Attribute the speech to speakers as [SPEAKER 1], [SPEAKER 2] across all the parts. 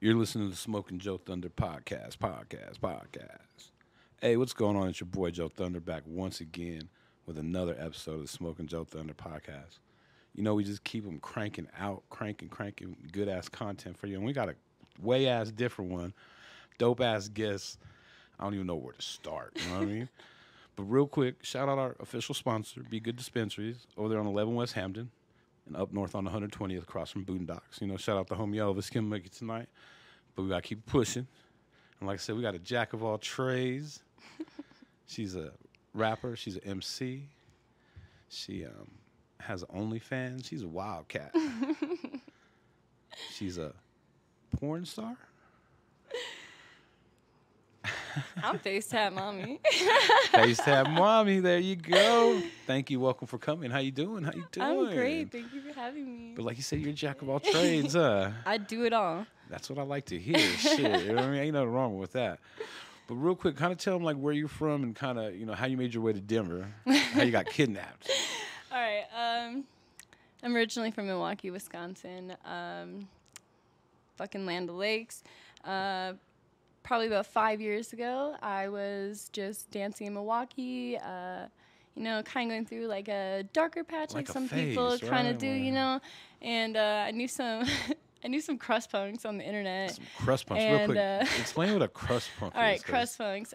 [SPEAKER 1] You're listening to the Smoking Joe Thunder podcast. Hey, what's going on? It's your boy Joe Thunder back once again with another episode of the Smoking Joe Thunder podcast. You know, we just keep them cranking out, cranking, good ass content for you. And we got a way ass different one, dope ass guest. I don't even know where to start. You know what I mean? But real quick, shout out our official sponsor, Be Good Dispensaries, over there on 11 West Hampton and up north on 120th across from Boondocks. You know, shout out to homie Elvis. Can make it tonight. But we got to keep pushing. And like I said, we got a jack of all trades. She's a rapper. She's an MC. She has OnlyFans. She's a wildcat. She's a porn star.
[SPEAKER 2] I'm FaceTatMamiii.
[SPEAKER 1] FaceTatMamiii, there you go. Thank you. Welcome for coming. How you doing?
[SPEAKER 2] I'm great. Thank you for having me.
[SPEAKER 1] But like you said, you're a jack of all trades.
[SPEAKER 2] I do it all.
[SPEAKER 1] That's what I like to hear. Shit, you know what I mean? Ain't nothing wrong with that. But real quick, kind of tell them like where you're from and kind of, you know, how you made your way to Denver, how you got kidnapped.
[SPEAKER 2] All right. I'm originally from Milwaukee, Wisconsin. Fucking Land of Lakes. Probably about 5 years ago, I was just dancing in Milwaukee, you know, kind of going through like a darker patch, like some phase, people kind of do, you know. And I knew some, I knew some crust punks on the internet.
[SPEAKER 1] Some crust punks, real quick. Explain what a crust punk is.
[SPEAKER 2] All right, crust punks.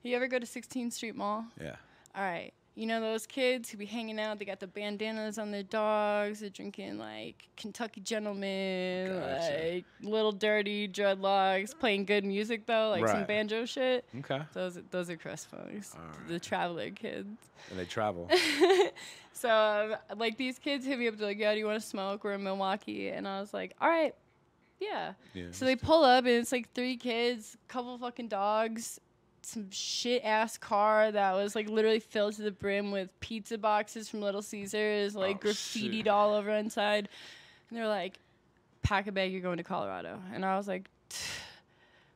[SPEAKER 2] You ever go to 16th Street Mall?
[SPEAKER 1] Yeah.
[SPEAKER 2] All right. You know those kids who be hanging out, they got the bandanas on their dogs, they're drinking like Kentucky Gentlemen, like Little Dirty, dreadlocks, playing good music though, like some banjo shit.
[SPEAKER 1] Okay.
[SPEAKER 2] Those are crust punks, the traveler kids.
[SPEAKER 1] And they travel.
[SPEAKER 2] So like these kids hit me up, they're like, yeah, do you want to smoke? We're in Milwaukee. And I was like, all right, yeah. So they pull up and it's like 3 kids, couple fucking dogs, some shit ass car that was like literally filled to the brim with pizza boxes from Little Caesars, like graffitied all over inside. And they're like, pack a bag, you're going to Colorado. And I was like,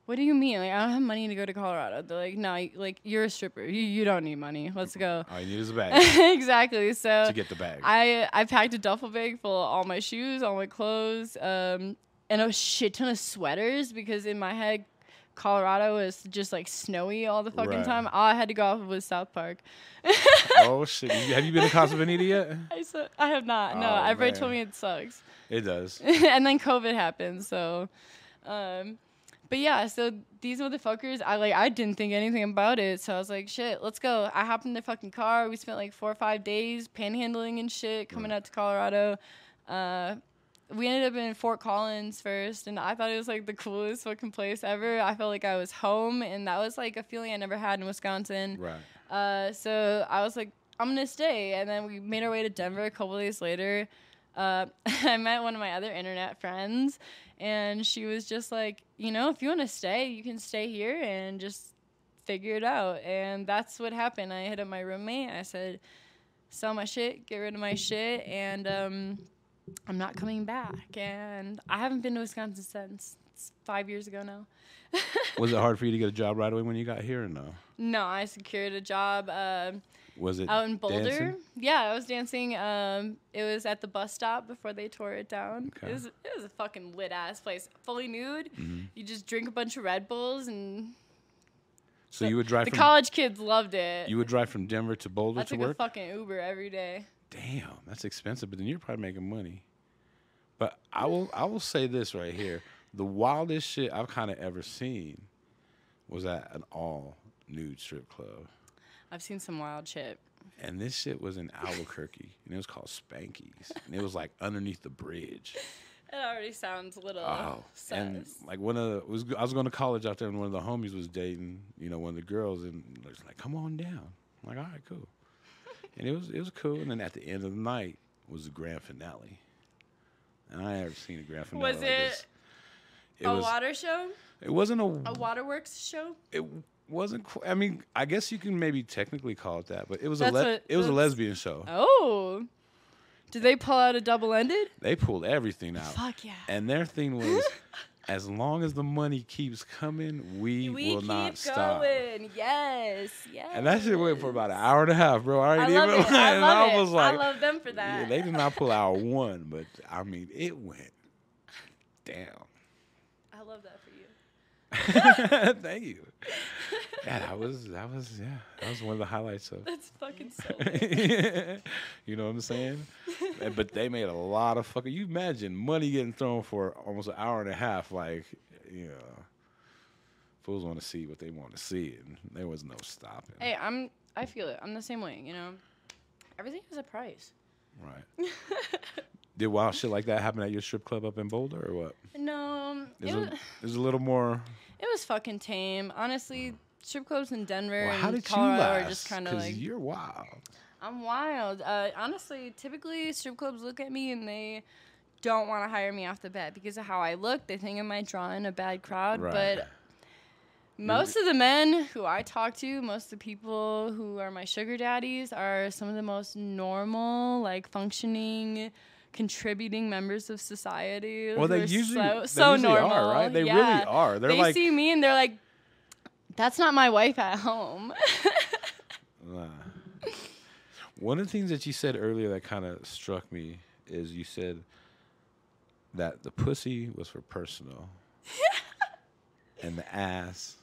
[SPEAKER 2] what do you mean? Like, I don't have money to go to Colorado. They're like, no, like you're a stripper. You don't need money. Let's go.
[SPEAKER 1] All you need is a bag.
[SPEAKER 2] Exactly. So
[SPEAKER 1] to get the bag.
[SPEAKER 2] I packed a duffel bag full of all my shoes, all my clothes, and a shit ton of sweaters because in my head, Colorado is just like snowy all the fucking time. All I had to go off of was South Park.
[SPEAKER 1] Oh shit! Have you been to Casa Bonita yet?
[SPEAKER 2] I have not. No, everybody told me it sucks.
[SPEAKER 1] It does.
[SPEAKER 2] And then COVID happened. So, but yeah. So these motherfuckers, I didn't think anything about it. So I was like, shit, let's go. I hopped in the fucking car. We spent like 4 or 5 days panhandling and shit, coming out to Colorado. We ended up in Fort Collins first, and I thought it was, like, the coolest fucking place ever. I felt like I was home, and that was, like, a feeling I never had in Wisconsin.
[SPEAKER 1] Right.
[SPEAKER 2] So I was like, I'm going to stay. And then we made our way to Denver a couple days later. I met one of my other internet friends, and she was just like, you know, if you want to stay, you can stay here and just figure it out. And that's what happened. I hit up my roommate. I said, sell my shit, get rid of my shit, and I'm not coming back, and I haven't been to Wisconsin since. It's 5 years ago now.
[SPEAKER 1] Was it hard for you to get a job right away when you got here or no?
[SPEAKER 2] No, I secured a job
[SPEAKER 1] was it
[SPEAKER 2] out in Boulder.
[SPEAKER 1] Dancing?
[SPEAKER 2] Yeah, I was dancing. It was at the bus stop before they tore it down.
[SPEAKER 1] Okay.
[SPEAKER 2] It was a fucking lit-ass place. Fully nude. Mm-hmm. You just drink a bunch of Red Bulls, and
[SPEAKER 1] so you would drive
[SPEAKER 2] the college kids loved it.
[SPEAKER 1] You would drive from Denver to Boulder to work?
[SPEAKER 2] I took a fucking Uber every day.
[SPEAKER 1] Damn, that's expensive, but then you're probably making money. But I will say this right here. The wildest shit I've kind of ever seen was at an all-nude strip club.
[SPEAKER 2] I've seen some wild shit.
[SPEAKER 1] And this shit was in Albuquerque, and it was called Spanky's. And it was like underneath the bridge.
[SPEAKER 2] It already sounds a little sus.
[SPEAKER 1] And like I was going to college out there, and one of the homies was dating, you know, one of the girls, and it was like, come on down. I'm like, all right, cool. And it was cool. And then at the end of the night was the grand finale. And I ain't ever seen a grand finale
[SPEAKER 2] was
[SPEAKER 1] like this.
[SPEAKER 2] It was water show?
[SPEAKER 1] It wasn't a
[SPEAKER 2] waterworks show?
[SPEAKER 1] It wasn't. I mean, I guess you can maybe technically call it that, but it was a lesbian show.
[SPEAKER 2] Oh. Did they pull out a double-ended?
[SPEAKER 1] They pulled everything out.
[SPEAKER 2] Fuck yeah.
[SPEAKER 1] And their thing was, as long as the money keeps coming, we will not stop.
[SPEAKER 2] Going. Yes.
[SPEAKER 1] And that shit went for about an hour and a half, bro.
[SPEAKER 2] I love it. I love them for that.
[SPEAKER 1] Yeah, they did not pull hour 1, but I mean, it went down.
[SPEAKER 2] love that for you.
[SPEAKER 1] Thank you. Yeah, that was one of the highlights of.
[SPEAKER 2] That's fucking so lit.
[SPEAKER 1] You know what I'm saying? But they made a lot of fucking. You imagine money getting thrown for almost an hour and a half. Like, you know, fools want to see what they want to see, and there was no stopping.
[SPEAKER 2] Hey, I feel it. I'm the same way. You know, everything has a price.
[SPEAKER 1] Right. Did wild shit like that happen at your strip club up in Boulder, or what?
[SPEAKER 2] No,
[SPEAKER 1] it was a little more.
[SPEAKER 2] It was fucking tame, honestly. Strip clubs in Denver
[SPEAKER 1] and
[SPEAKER 2] Colorado are just kind of like.
[SPEAKER 1] Because you're wild.
[SPEAKER 2] I'm wild. Honestly, typically strip clubs look at me and they don't want to hire me off the bat because of how I look. They think I might draw in a bad crowd,
[SPEAKER 1] right.
[SPEAKER 2] But most of the men who I talk to, most of the people who are my sugar daddies are some of the most normal, like functioning, contributing members of society.
[SPEAKER 1] Well, they usually
[SPEAKER 2] so normal,
[SPEAKER 1] are, right? They really are.
[SPEAKER 2] They like, see me and they're like, "That's not my wife at home."
[SPEAKER 1] One of the things that you said earlier that kind of struck me is you said that the pussy was for personal, and the ass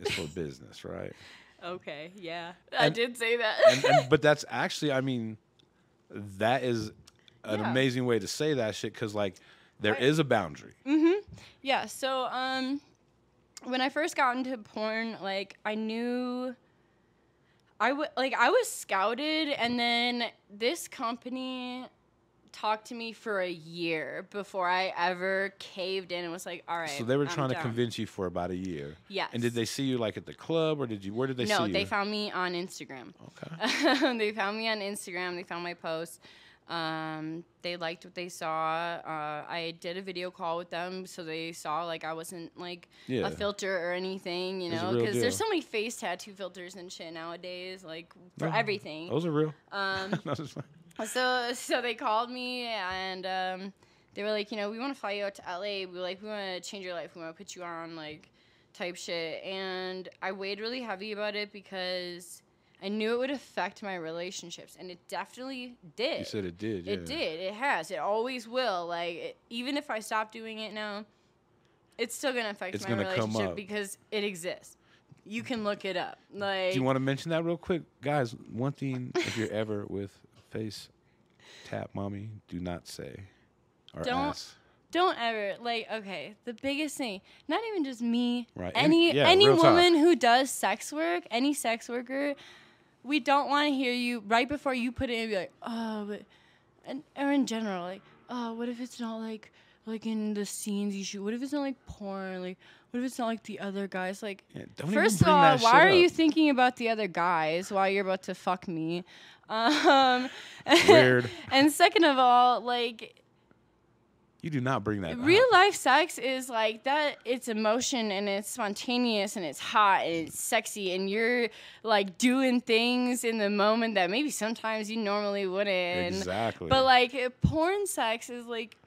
[SPEAKER 1] is for business, right?
[SPEAKER 2] Okay, yeah, I did say that.
[SPEAKER 1] But that's actually, I mean, that is an amazing way to say that shit because, like, there is a boundary.
[SPEAKER 2] Mm-hmm. Yeah, so when I first got into porn, like, I knew I was scouted, and then this company talked to me for a year before I ever caved in and was like, all right.
[SPEAKER 1] So they were trying to convince you for about a year.
[SPEAKER 2] Yes.
[SPEAKER 1] And did they see you like at the club, or where did they see you?
[SPEAKER 2] No, they found me on Instagram.
[SPEAKER 1] Okay.
[SPEAKER 2] They found me on Instagram. They found my posts. They liked what they saw. I did a video call with them, so they saw like I wasn't like a filter or anything, you know, because there's so many face tattoo filters and shit nowadays, like for everything.
[SPEAKER 1] Those are real.
[SPEAKER 2] So they called me and they were like, you know, we want to fly you out to LA. We want to change your life. We want to put you on like type shit. And I weighed really heavy about it because I knew it would affect my relationships, and it definitely did.
[SPEAKER 1] You said it did, yeah.
[SPEAKER 2] It did. It has. It always will. Like, even if I stop doing it now, it's still going to affect my relationship because it exists. You can look it up. Like,
[SPEAKER 1] do you want to mention that real quick? Guys, one thing, if you're ever with FaceTatMamiii, do not say or ask.
[SPEAKER 2] Don't ever, like, okay, the biggest thing, not even just me,
[SPEAKER 1] right.
[SPEAKER 2] any woman who does sex work, any sex worker, we don't want to hear you right before you put it in and be like, oh, but, or in general, like, oh, what if it's not like in the scenes you shoot? What if it's not like porn? Like, what if it's not like the other guys? Like, first of all, why are you thinking about the other guys while you're about to fuck me?
[SPEAKER 1] Weird.
[SPEAKER 2] And second of all, like,
[SPEAKER 1] you do not bring that up.
[SPEAKER 2] Real life sex is like that. It's emotion and it's spontaneous and it's hot and it's sexy and you're like doing things in the moment that maybe sometimes you normally wouldn't.
[SPEAKER 1] Exactly.
[SPEAKER 2] But like porn sex is like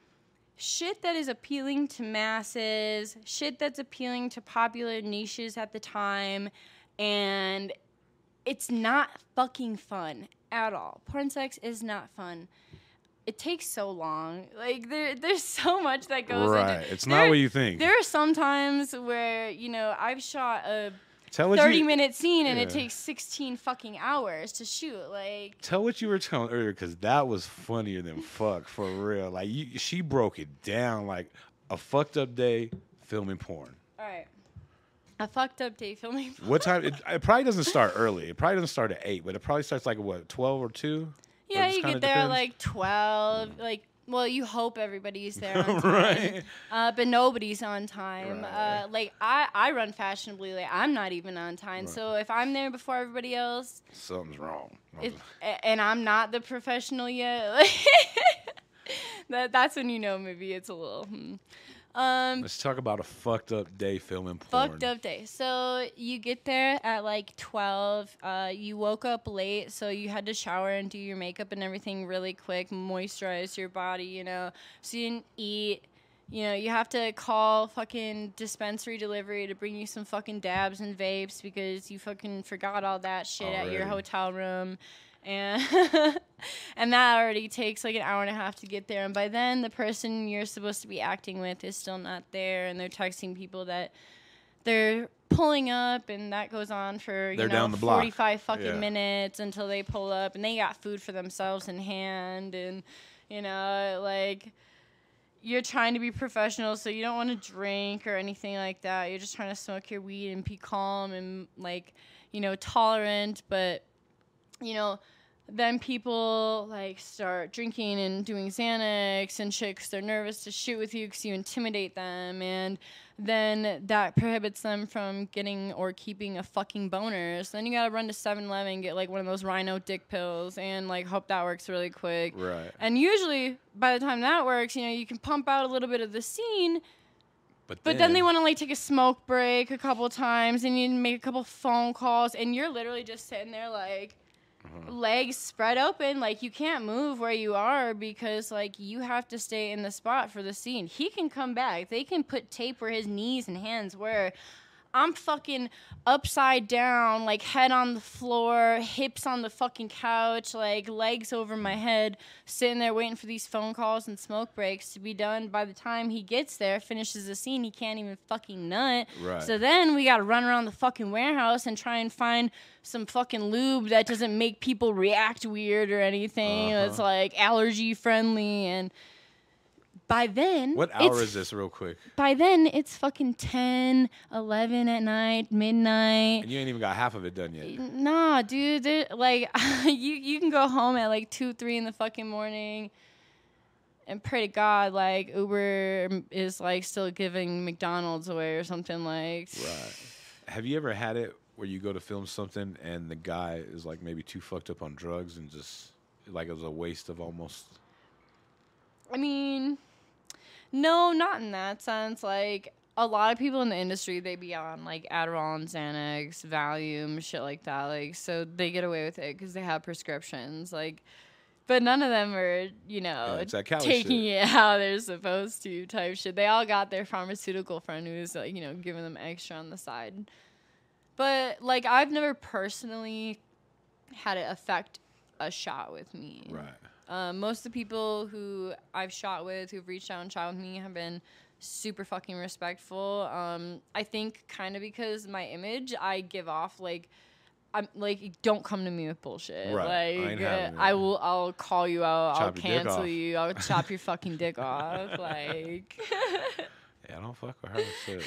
[SPEAKER 2] shit that is appealing to masses, shit that's appealing to popular niches at the time, and it's not fucking fun at all. Porn sex is not fun. It takes so long. Like, there's so much that goes into it.
[SPEAKER 1] Right. It's not what you think.
[SPEAKER 2] There are some times where, you know, I've shot a 30-minute scene and it takes 16 fucking hours to shoot. Like,
[SPEAKER 1] tell what you were telling earlier, because that was funnier than fuck, for real. Like, she broke it down like a fucked up day filming porn.
[SPEAKER 2] All right. A fucked up day filming porn.
[SPEAKER 1] What time? It probably doesn't start early. It probably doesn't start at 8, but it probably starts like, what, 12 or 2?
[SPEAKER 2] Yeah, you get there at like 12. Like, well, you hope everybody's there on time.
[SPEAKER 1] Right.
[SPEAKER 2] But nobody's on time.
[SPEAKER 1] Right.
[SPEAKER 2] Like, I run fashionably late. I'm not even on time.
[SPEAKER 1] Right.
[SPEAKER 2] So if I'm there before everybody else,
[SPEAKER 1] something's wrong.
[SPEAKER 2] And I'm not the professional yet, that's when you know maybe it's a little...
[SPEAKER 1] Let's talk about a fucked up day filming porn.
[SPEAKER 2] Fucked up day. So you get there at like 12. You woke up late, so you had to shower and do your makeup and everything really quick, moisturize your body, you know. So you didn't eat. You know, you have to call fucking dispensary delivery to bring you some fucking dabs and vapes because you fucking forgot all that shit at your hotel room. And and that already takes like an hour and a half to get there. And by then, the person you're supposed to be acting with is still not there, and they're texting people that they're pulling up, and that goes on for, 45 fucking minutes until they pull up, and they got food for themselves in hand, and, like, you're trying to be professional, so you don't want to drink or anything like that. You're just trying to smoke your weed and be calm and, like, tolerant, but, then people, like, start drinking and doing Xanax and shit because they're nervous to shoot with you because you intimidate them, and then that prohibits them from getting or keeping a fucking boner. So then you gotta run to 7-Eleven and get, like, one of those Rhino dick pills and, like, hope that works really quick.
[SPEAKER 1] Right.
[SPEAKER 2] And usually, by the time that works, you can pump out a little bit of the scene, but then they want to, like, take a smoke break a couple times, and you make a couple phone calls, and you're literally just sitting there, like, legs spread open, like, you can't move where you are because, like, you have to stay in the spot for the scene. He can come back. They can put tape where his knees and hands were. I'm fucking upside down, like, head on the floor, hips on the fucking couch, like, legs over my head, sitting there waiting for these phone calls and smoke breaks to be done. By the time he gets there, finishes the scene, he can't even fucking nut.
[SPEAKER 1] Right.
[SPEAKER 2] So then we gotta run around the fucking warehouse and try and find some fucking lube that doesn't make people react weird or anything. It's, like, allergy friendly, and by then...
[SPEAKER 1] What hour is this, real quick?
[SPEAKER 2] By then, it's fucking 10, 11 at night, midnight.
[SPEAKER 1] And you ain't even got half of it done yet.
[SPEAKER 2] Nah, dude. Like, you can go home at, like, 2, 3 in the fucking morning and pray to God, like, Uber is, like, still giving McDonald's away or something, like...
[SPEAKER 1] Right. Have you ever had it where you go to film something and the guy is, like, maybe too fucked up on drugs and just, like, it was a waste of almost...
[SPEAKER 2] I mean... No, not in that sense. Like, a lot of people in the industry, they be on, like, Adderall and Xanax, Valium, shit like that. Like, so they get away with it because they have prescriptions. Like, but none of them are, taking it how they're supposed to type shit. They all got their pharmaceutical friend who's, like, giving them extra on the side. But, like, I've never personally had it affect a shot with me.
[SPEAKER 1] Right.
[SPEAKER 2] Most of the people who I've shot with, who've reached out and shot with me, have been super fucking respectful. I think kind of because my image, I give off, like, I'm like, don't come to me with bullshit.
[SPEAKER 1] Right.
[SPEAKER 2] Like, I'll call you out. I'll cancel you. I'll chop your fucking dick off. Like.
[SPEAKER 1] Yeah, I don't fuck with her. Shit.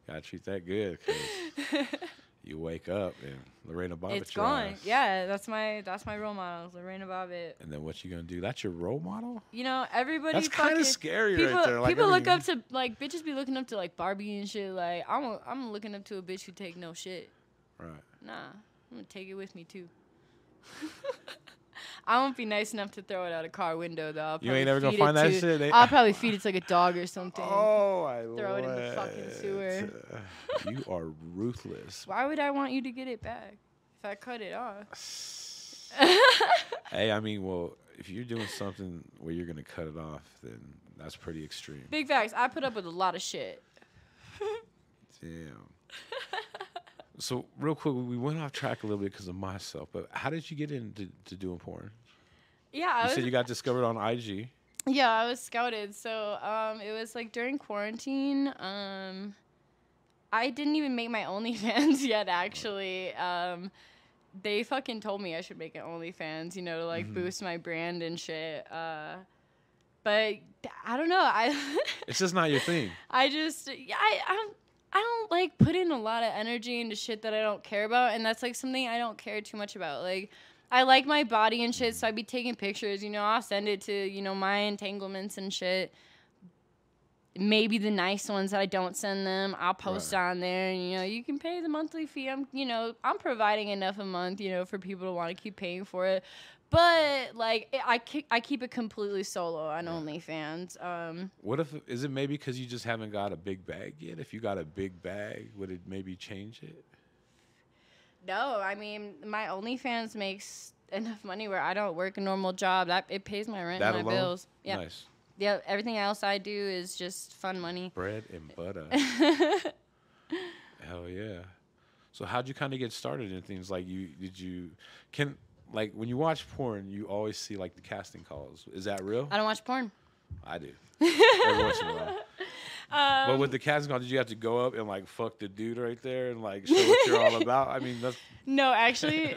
[SPEAKER 1] Gotta treat that good, 'cause you wake up and Lorena Bobbitt.
[SPEAKER 2] It's gone. Ass. Yeah, that's my role model, Lorena Bobbitt.
[SPEAKER 1] And then what you gonna do? That's your role model?
[SPEAKER 2] Everybody.
[SPEAKER 1] That's kind of scary,
[SPEAKER 2] people,
[SPEAKER 1] right there. Like,
[SPEAKER 2] people look up to, like, bitches be looking up to, like, Barbie and shit. Like, I'm looking up to a bitch who take no shit.
[SPEAKER 1] Right.
[SPEAKER 2] Nah, I'm gonna take it with me too. I won't be nice enough to throw it out a car window, though.
[SPEAKER 1] You ain't never gonna find that shit?
[SPEAKER 2] I'll probably feed it to, like, a dog or something.
[SPEAKER 1] Oh,
[SPEAKER 2] throw it in the fucking sewer.
[SPEAKER 1] You are ruthless.
[SPEAKER 2] Why would I want you to get it back if I cut it off?
[SPEAKER 1] Hey, I mean, well, if you're doing something where you're gonna cut it off, then that's pretty extreme.
[SPEAKER 2] Big facts. I put up with a lot of shit.
[SPEAKER 1] Damn. So, real quick, we went off track a little bit because of myself, but how did you get into doing porn?
[SPEAKER 2] Yeah,
[SPEAKER 1] you said you got discovered on IG.
[SPEAKER 2] Yeah, I was scouted. So, it was, like, during quarantine. I didn't even make my OnlyFans yet, actually. They fucking told me I should make an OnlyFans, to, like, boost my brand and shit. But I don't know.
[SPEAKER 1] It's just not your thing.
[SPEAKER 2] I don't, like, put in a lot of energy into shit that I don't care about, and that's, like, something I don't care too much about. Like, I like my body and shit, so I'd be taking pictures, I'll send it to, my entanglements and shit. Maybe the nice ones that I don't send them, I'll post on there, and, you can pay the monthly fee. I'm providing enough a month, for people to want to keep paying for it. But, like, I keep it completely solo on OnlyFans.
[SPEAKER 1] What if, is it maybe because you just haven't got a big bag yet? If you got a big bag, would it maybe change it?
[SPEAKER 2] No, I mean, my OnlyFans makes enough money where I don't work a normal job. It pays my rent and my bills. Yeah.
[SPEAKER 1] Nice.
[SPEAKER 2] Yeah, everything else I do is just fun money.
[SPEAKER 1] Bread and butter. Hell yeah. So how'd you kind of get started in things like like when you watch porn, you always see like the casting calls. Is that real?
[SPEAKER 2] I don't watch porn.
[SPEAKER 1] I do. Every once in a while. But with the casting call, did you have to go up and like fuck the dude right there and like show what you're all about? I mean, that's
[SPEAKER 2] No, actually,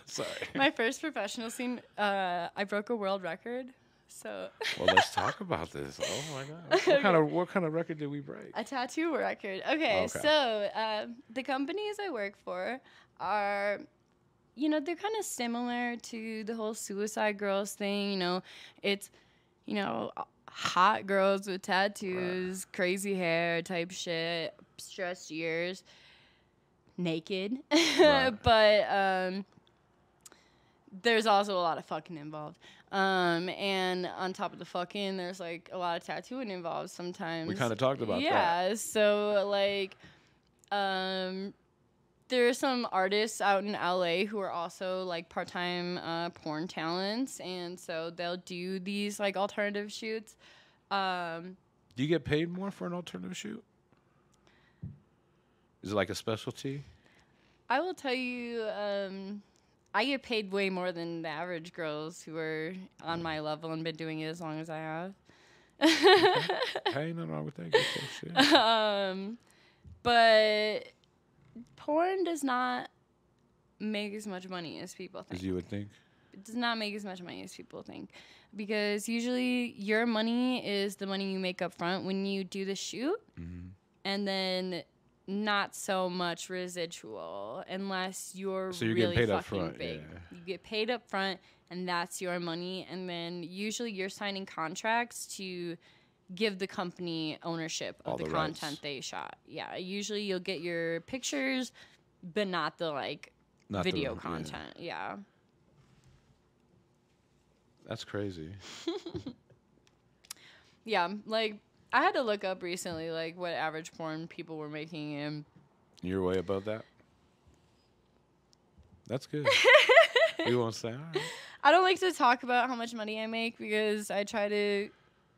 [SPEAKER 1] sorry.
[SPEAKER 2] my first professional scene, I broke a world record. So.
[SPEAKER 1] Well, let's talk about this. Oh my god, what kind of record did we break?
[SPEAKER 2] A tattoo record. Okay. So the companies I work for are, they're kind of similar to the whole Suicide Girls thing. It's, hot girls with tattoos, crazy hair type shit, stressed years, naked. But there's also a lot of fucking involved. And on top of the fucking, there's like a lot of tattooing involved sometimes.
[SPEAKER 1] We kind of talked about that.
[SPEAKER 2] Yeah. So like, there are some artists out in LA who are also like part-time porn talents, and so they'll do these like alternative shoots.
[SPEAKER 1] Do you get paid more for an alternative shoot? Is it like a specialty?
[SPEAKER 2] I will tell you, I get paid way more than the average girls who are on my level and been doing it as long as I have.
[SPEAKER 1] Hey, ain't nothing wrong with that. Get that shit.
[SPEAKER 2] But porn does not make as much money as people think.
[SPEAKER 1] As you would think.
[SPEAKER 2] It does not make as much money as people think. Because usually your money is the money you make up front when you do the shoot. Mm-hmm. And then not so much residual unless you're really
[SPEAKER 1] paid
[SPEAKER 2] fucking
[SPEAKER 1] up front,
[SPEAKER 2] big.
[SPEAKER 1] Yeah.
[SPEAKER 2] You get paid up front, and that's your money. And then usually you're signing contracts to give the company ownership of the content they shot. Yeah, usually you'll get your pictures, but not the video content. Yeah.
[SPEAKER 1] That's crazy.
[SPEAKER 2] Yeah, like I had to look up recently like what average porn people were making, and
[SPEAKER 1] you're way above that. That's good. You won't say. All right.
[SPEAKER 2] I don't like to talk about how much money I make because I try to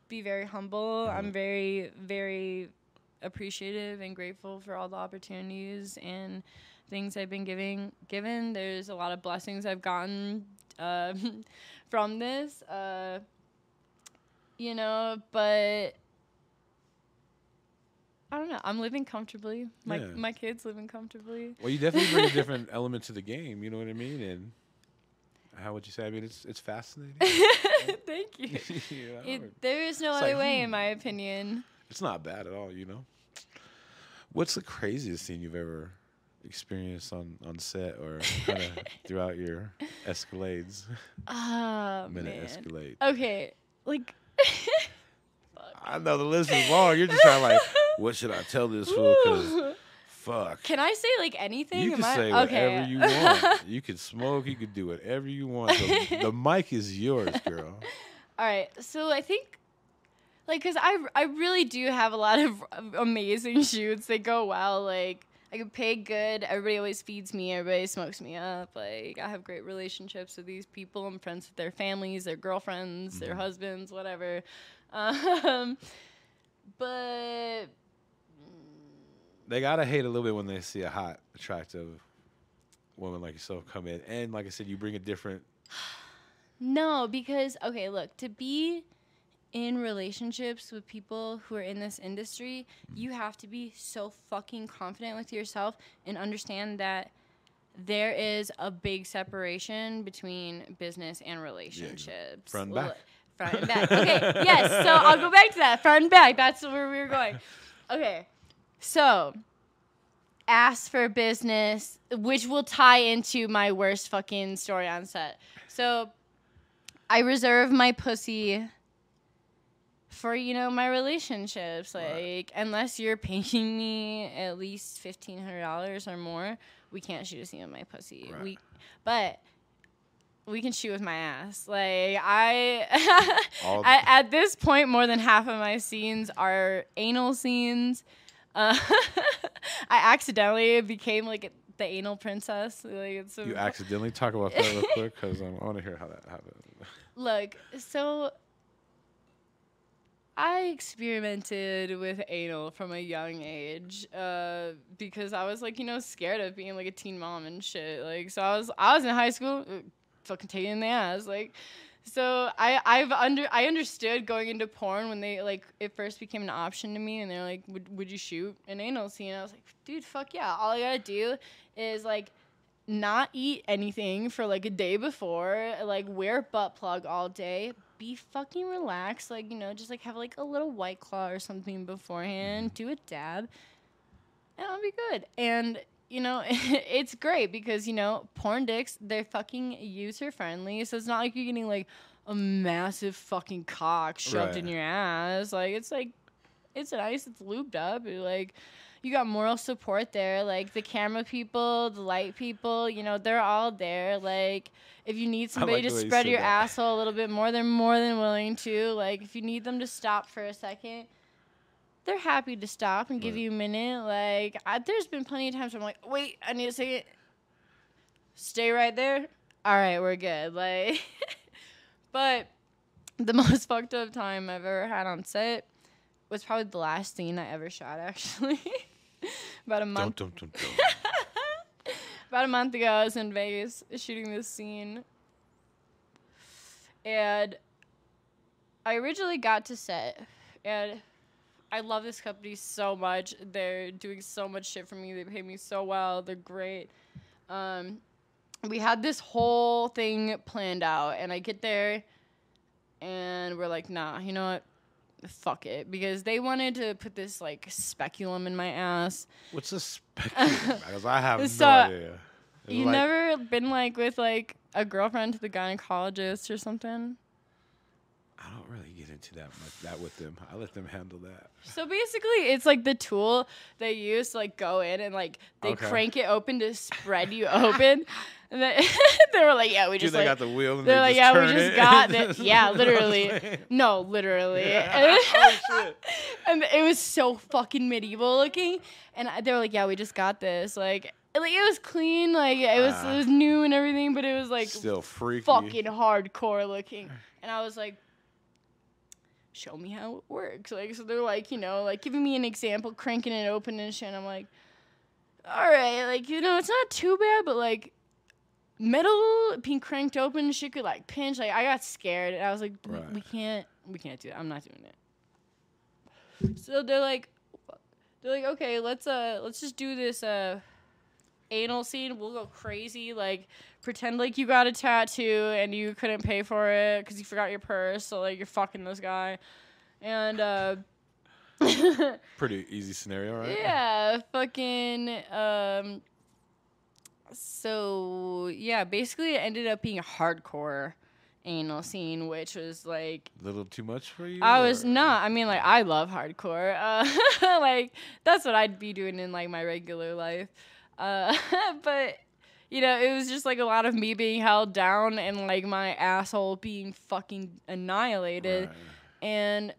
[SPEAKER 2] be very humble. I'm very, very appreciative and grateful for all the opportunities and things I've been given. There's a lot of blessings I've gotten from this, but I don't know. I'm living comfortably. My kids living comfortably.
[SPEAKER 1] Well, you definitely bring a different element to the game. You know what I mean? And how would you say? I mean, it's fascinating.
[SPEAKER 2] Thank you. There is no other way, in my opinion.
[SPEAKER 1] It's not bad at all. What's the craziest thing you've ever experienced on set or kind of throughout your escalades? Escalade.
[SPEAKER 2] Okay, like.
[SPEAKER 1] I know the list is long. You're just trying like, what should I tell this fool? Because fuck.
[SPEAKER 2] Can I say like anything?
[SPEAKER 1] You can say whatever you want. You can smoke. You can do whatever you want. The mic is yours, girl.
[SPEAKER 2] All right. So I think, because I really do have a lot of amazing shoots. They go well. Like I get paid good. Everybody always feeds me. Everybody smokes me up. Like I have great relationships with these people. I'm friends with their families, their girlfriends, their husbands, whatever. But
[SPEAKER 1] they gotta hate a little bit when they see a hot, attractive woman like yourself come in, and like I said, you bring a different.
[SPEAKER 2] No, because look, to be in relationships with people who are in this industry, you have to be so fucking confident with yourself and understand that there is a big separation between business and relationships.
[SPEAKER 1] Yeah. Front and back.
[SPEAKER 2] Front and back. Okay, yes. So I'll go back to that. Front and back. That's where we were going. Okay. So, ask for business, which will tie into my worst fucking story on set. So, I reserve my pussy for, my relationships. Like, unless you're paying me at least $1,500 or more, we can't shoot a scene with my pussy.
[SPEAKER 1] Right.
[SPEAKER 2] But we can shoot with my ass. Like at this point, more than half of my scenes are anal scenes. I accidentally became like the anal princess. Like
[SPEAKER 1] you accidentally talk about that real quick because I want to hear how that happened.
[SPEAKER 2] Look, so I experimented with anal from a young age because I was like, scared of being like a teen mom and shit. Like, so I was in high school, fucking taking in the ass. Like, so I understood going into porn when they like it first became an option to me, and they're like, would you shoot an anal scene? I was like, dude, fuck yeah! All I gotta do is like not eat anything for like a day before, like wear a butt plug all day, be fucking relaxed, like, just like have like a little White Claw or something beforehand, do a dab, and I'll be good. And, it's great because, porn dicks, they're fucking user friendly, so it's not like you're getting like a massive fucking cock shoved in your ass. Like, it's nice, it's lubed up, like, you got moral support there. Like, the camera people, the light people, they're all there. Like, if you need somebody to spread your asshole a little bit more, they're more than willing to. Like, if you need them to stop for a second, they're happy to stop and give you a minute. Like, there's been plenty of times where I'm like, wait, I need a second. Stay right there. All right, we're good. Like, but the most fucked up time I've ever had on set was probably the last scene I ever shot, actually. About a month. About a month ago, I was in Vegas shooting this scene, and I originally got to set, and I love this company so much. They're doing so much shit for me. They pay me so well. They're great. We had this whole thing planned out, and I get there, and we're like, nah, you know what? Fuck it, because they wanted to put this like speculum in my ass.
[SPEAKER 1] What's a speculum? Because I have no idea.
[SPEAKER 2] You never been like with like a girlfriend to the gynecologist or something?
[SPEAKER 1] I don't really get into that with them. I let them handle that.
[SPEAKER 2] So basically, it's like the tool they use to like go in and like they crank it open to spread you open. And then they were like, yeah, we just
[SPEAKER 1] they got the wheel. And
[SPEAKER 2] they're like, yeah, we just got
[SPEAKER 1] it.
[SPEAKER 2] Yeah, literally. No, literally.
[SPEAKER 1] Yeah. Oh shit.
[SPEAKER 2] And it was so fucking medieval looking. And they were like, yeah, we just got this. Like it was clean, like it was new and everything, but it was like
[SPEAKER 1] still freaky,
[SPEAKER 2] fucking hardcore looking. And I was like, show me how it works. Like, so they're like, like giving me an example, cranking it open and shit. And I'm like, all right, like, it's not too bad, but like metal being cranked open and shit could like pinch. Like, I got scared, and I was like, we can't do that. I'm not doing it. So they're like, okay, let's just do this anal scene. We'll go crazy, like pretend like you got a tattoo and you couldn't pay for it because you forgot your purse, so like you're fucking this guy. And
[SPEAKER 1] pretty easy scenario, right?
[SPEAKER 2] Yeah, fucking so yeah, basically it ended up being a hardcore anal scene, which was like
[SPEAKER 1] a little too much for you.
[SPEAKER 2] I was not. I mean, like, I love hardcore. Like, that's what I'd be doing in like my regular life. But it was just like a lot of me being held down and like my asshole being fucking annihilated.
[SPEAKER 1] Right.
[SPEAKER 2] And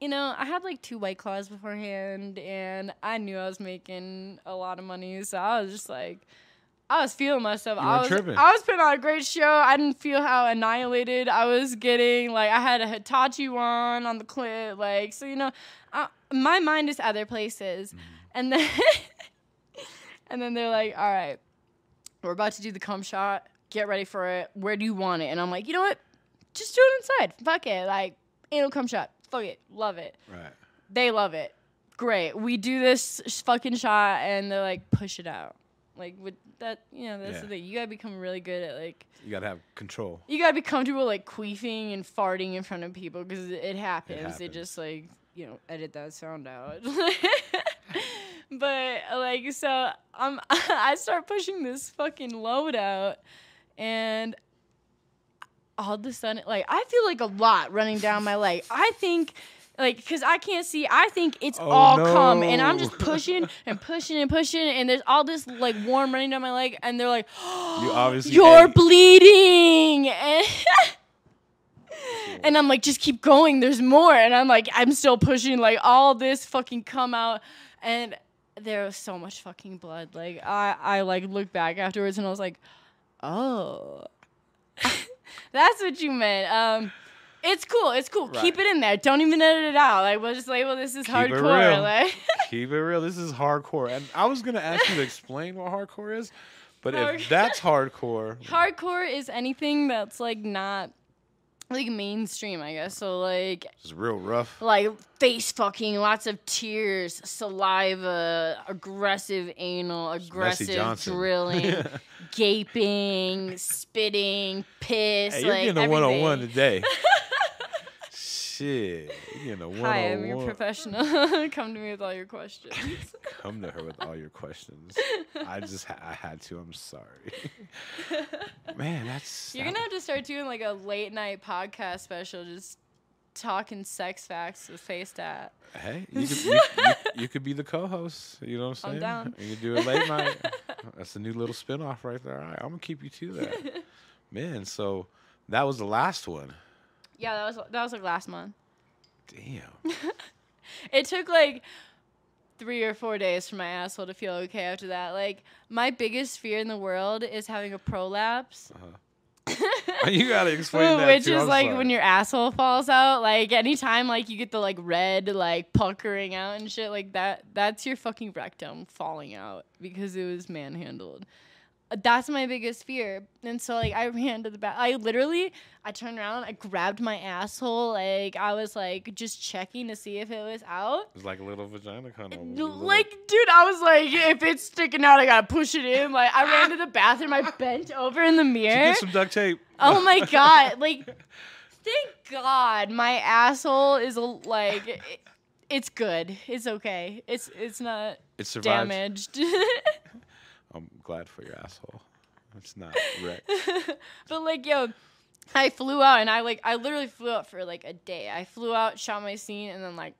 [SPEAKER 2] I had like 2 White Claws beforehand, and I knew I was making a lot of money, so I was just like, I was feeling myself. I was putting on a great show. I didn't feel how annihilated I was getting. Like, I had a Hitachi wand on the clit. Like, so, my mind is other places. And then, and then they're like, all right, we're about to do the cum shot. Get ready for it. Where do you want it? And I'm like, you know what? Just do it inside. Fuck it. Like, anal cum shot. Fuck it. Love it.
[SPEAKER 1] Right.
[SPEAKER 2] They love it. Great. We do this fucking shot, and they're like, push it out. Like, with that, that's the thing. You gotta become really good at, like...
[SPEAKER 1] You gotta have control.
[SPEAKER 2] You gotta be comfortable, like, queefing and farting in front of people, because it happens. They just, like, edit that sound out. But, like, so, I start pushing this fucking load out, and all of a sudden, like, I feel like a lot running down my leg. I think... Like, because I can't see, I think it's all cum, and I'm just pushing and pushing and pushing, and there's all this, like, warm running down my leg, and they're like, oh, you're bleeding, and I'm like, just keep going, there's more, and I'm like, I'm still pushing, like, all this fucking cum out, and there was so much fucking blood. Like, I like, looked back afterwards, and I was like, oh, that's what you meant. It's cool. It's cool.
[SPEAKER 1] Right.
[SPEAKER 2] Keep it in there. Don't even edit it out. Like, we'll just label this as hardcore. Like,
[SPEAKER 1] keep it real. This is hardcore. And I was gonna ask you to explain what hardcore is, but if that's hardcore,
[SPEAKER 2] hardcore is anything that's like not like mainstream, I guess. So like,
[SPEAKER 1] it's real rough.
[SPEAKER 2] Like face fucking, lots of tears, saliva, aggressive anal, aggressive drilling, gaping, spitting, piss.
[SPEAKER 1] Hey, you're
[SPEAKER 2] like
[SPEAKER 1] getting a
[SPEAKER 2] everything.
[SPEAKER 1] 101 today. Shit, you're getting a 101.
[SPEAKER 2] Hi, I'm your professional. Come to me with all your questions.
[SPEAKER 1] Come to her with all your questions. I had to. I'm sorry. Man,
[SPEAKER 2] You're gonna have to start doing like a late night podcast special, just talking sex facts with FaceTat.
[SPEAKER 1] Hey, you could be the co-host. You know what I'm saying?
[SPEAKER 2] I'm down.
[SPEAKER 1] You could do it late night. That's a new little spinoff right there. All right, I'm gonna keep you to that. Man, so that was the last one.
[SPEAKER 2] Yeah, that was like last month.
[SPEAKER 1] Damn.
[SPEAKER 2] It took like 3 or 4 days for my asshole to feel okay after that. Like, my biggest fear in the world is having a prolapse.
[SPEAKER 1] You gotta explain that
[SPEAKER 2] which
[SPEAKER 1] too.
[SPEAKER 2] is
[SPEAKER 1] I'm
[SPEAKER 2] like
[SPEAKER 1] sorry.
[SPEAKER 2] when your asshole falls out. Like, anytime like you get the like red like puckering out and shit like that, that's your fucking rectum falling out because it was manhandled. That's my biggest fear. And so like I ran to the back. I turned around, I grabbed my asshole, like I was like just checking to see if it was out.
[SPEAKER 1] It's like a little vagina kind of.
[SPEAKER 2] Like, dude, I was like, if it's sticking out, I gotta push it in. Like, I ran to the bathroom, I bent over in the mirror.
[SPEAKER 1] Get some duct tape.
[SPEAKER 2] Oh my god! Like, thank God my asshole is like, it's good. It's okay. It's not damaged.
[SPEAKER 1] I'm glad for your asshole. It's not wrecked.
[SPEAKER 2] But like, yo, I flew out and I literally flew out for like a day. I flew out, shot my scene, and then like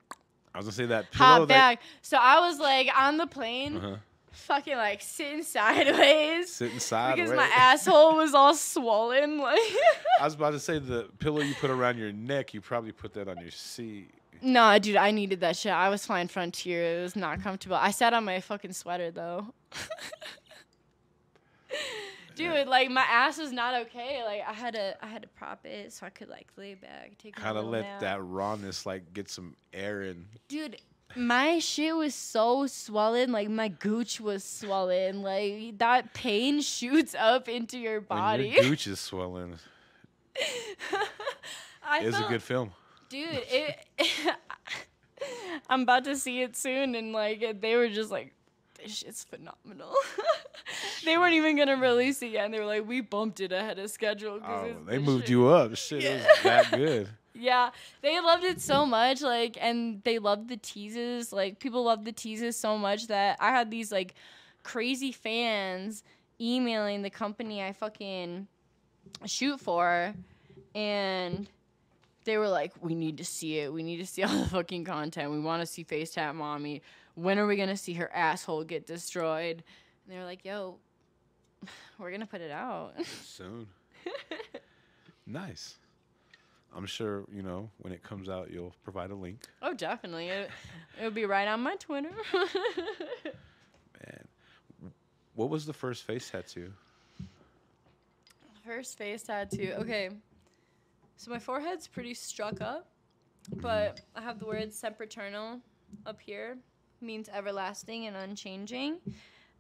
[SPEAKER 1] I was gonna say that pillow.
[SPEAKER 2] Hop back. So I was like on the plane, fucking like sitting sideways. Because my asshole was all swollen. Like
[SPEAKER 1] I was about to say the pillow you put around your neck, you probably put that on your seat.
[SPEAKER 2] Nah, dude, I needed that shit. I was flying Frontier. It was not comfortable. I sat on my fucking sweater though. Dude, like my ass was not okay. Like I had to prop it so I could like lay back, take
[SPEAKER 1] kind of let that rawness like get some air in.
[SPEAKER 2] Dude, my shit was so swollen. Like my gooch was swollen. Like that pain shoots up into your body.
[SPEAKER 1] When your gooch is swollen. It's a good film.
[SPEAKER 2] Dude, I'm about to see it soon, and like they were just like, this shit's phenomenal. They weren't even gonna release it yet, and they were like, we bumped it ahead of schedule.
[SPEAKER 1] They moved you up. Shit, it was that good.
[SPEAKER 2] Yeah, they loved it so much, like, and they loved the teases. Like, people loved the teases so much that I had these like crazy fans emailing the company I fucking shoot for, and they were like, we need to see it. We need to see all the fucking content. We want to see FaceTatMamiii. When are we going to see her asshole get destroyed? And they were like, yo, we're going to put it out.
[SPEAKER 1] Soon. Nice. I'm sure, when it comes out, you'll provide a link.
[SPEAKER 2] Oh, definitely. It'll be right on my Twitter.
[SPEAKER 1] Man. What was the first face tattoo?
[SPEAKER 2] First face tattoo. Okay. So my forehead's pretty struck up, but I have the word sempiternal up here. Means everlasting and unchanging.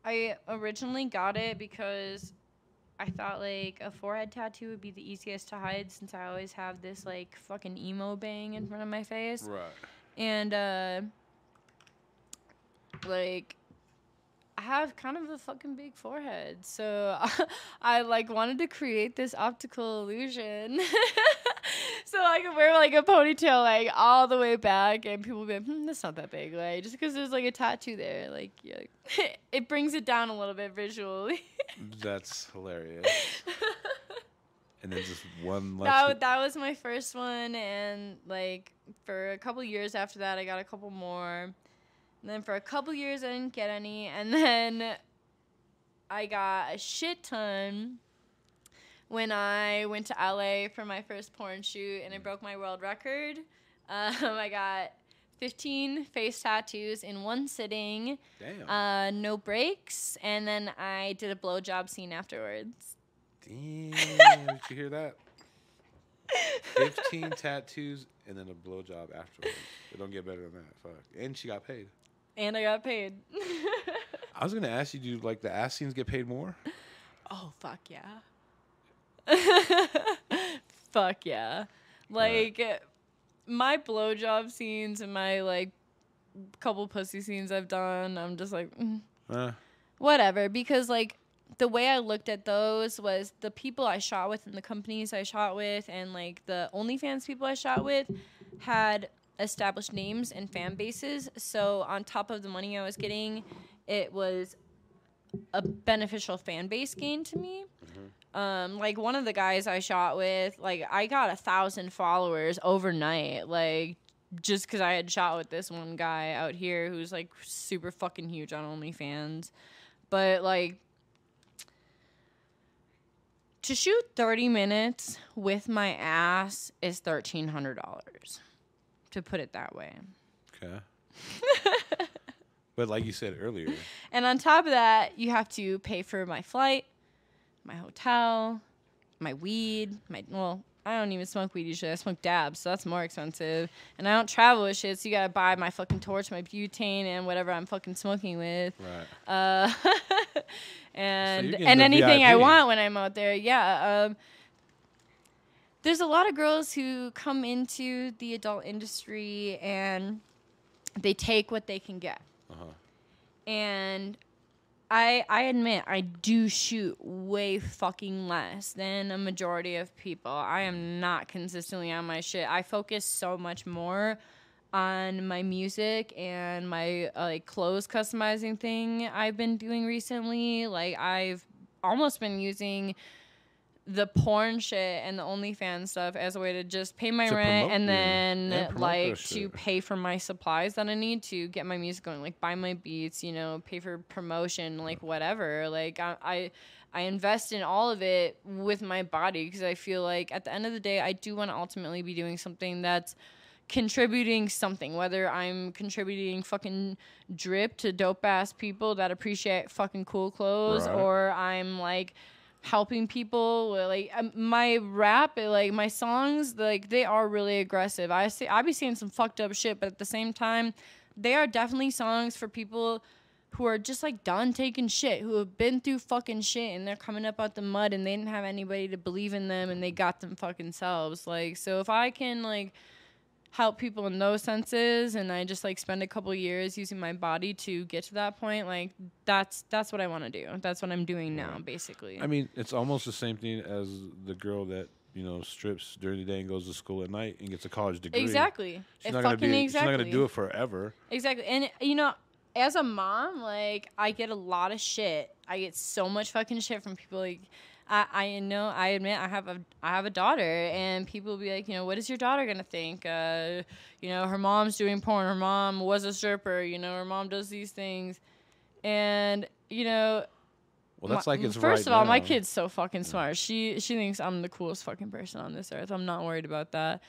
[SPEAKER 2] I originally got it because I thought like a forehead tattoo would be the easiest to hide since I always have this like fucking emo bang in front of my face.
[SPEAKER 1] Right.
[SPEAKER 2] And like I have kind of a fucking big forehead, so I like wanted to create this optical illusion. So I could wear like a ponytail like all the way back, and people would be like, that's not that big, like just because there's like a tattoo there, like yeah, it brings it down a little bit visually.
[SPEAKER 1] That's hilarious. And then just one left.
[SPEAKER 2] That was my first one, and like for a couple years after that, I got a couple more. And then for a couple years, I didn't get any, and then I got a shit ton when I went to LA for my first porn shoot, and I broke my world record. I got 15 face tattoos in one sitting.
[SPEAKER 1] Damn.
[SPEAKER 2] No breaks, and then I did a blowjob scene afterwards.
[SPEAKER 1] Damn, did you hear that? 15 tattoos and then a blowjob afterwards. It don't get better than that. Fuck. And she got paid.
[SPEAKER 2] And I got paid.
[SPEAKER 1] I was gonna ask you, do like the ass scenes get paid more?
[SPEAKER 2] Oh fuck yeah. Fuck yeah. Like my blowjob scenes and my like couple pussy scenes I've done, I'm just like whatever, because like the way I looked at those was the people I shot with and the companies I shot with and like the OnlyFans people I shot with had established names and fan bases. So on top of the money I was getting, it was a beneficial fan base gain to me. Like one of the guys I shot with, like I got 1,000 followers overnight, like just because I had shot with this one guy out here who's like super fucking huge on OnlyFans. But like to shoot 30 minutes with my ass is $1,300, to put it that way.
[SPEAKER 1] Okay. But like you said earlier.
[SPEAKER 2] And on top of that, you have to pay for my flight, my hotel, my weed, well, I don't even smoke weed usually. I smoke dabs, so that's more expensive. And I don't travel with shit, so you gotta buy my fucking torch, my butane, and whatever I'm fucking smoking with.
[SPEAKER 1] Right.
[SPEAKER 2] And anything VIP. I want when I'm out there. Yeah. There's a lot of girls who come into the adult industry and they take what they can get. And I admit I do shoot way fucking less than a majority of people. I am not consistently on my shit. I focus so much more on my music and my like clothes customizing thing I've been doing recently. Like I've almost been using the porn shit and the OnlyFans stuff as a way to just pay my rent and then like to pay for my supplies that I need to get my music going, like buy my beats, you know, pay for promotion, like whatever. Like I invest in all of it with my body because I feel like at the end of the day I do want to ultimately be doing something that's contributing something, whether I'm contributing fucking drip to dope ass people that appreciate fucking cool clothes, or I'm like helping people. Like my rap, like my songs, like they are really aggressive. I be saying some fucked up shit, but at the same time they are definitely songs for people who are just like done taking shit, who have been through fucking shit and they're coming up out the mud and they didn't have anybody to believe in them and they got them fucking selves. Like, so if I can like help people in those senses and I just like spend a couple years using my body to get to that point, like that's what I want to do. That's what I'm doing now, basically.
[SPEAKER 1] I mean, it's almost the same thing as the girl that, you know, strips during the day and goes to school at night and gets a college degree.
[SPEAKER 2] Exactly.
[SPEAKER 1] She's not going to do it forever.
[SPEAKER 2] Exactly. And you know, as a mom, like I get a lot of shit. I get so much fucking shit from people. Like I know, I admit I have a daughter, and people will be like, you know, what is your daughter gonna think? You know, her mom's doing porn, her mom was a stripper, you know, her mom does these things, and you know,
[SPEAKER 1] well, that's like it's
[SPEAKER 2] first of all, my kid's so fucking smart. She thinks I'm the coolest fucking person on this earth. I'm not worried about that.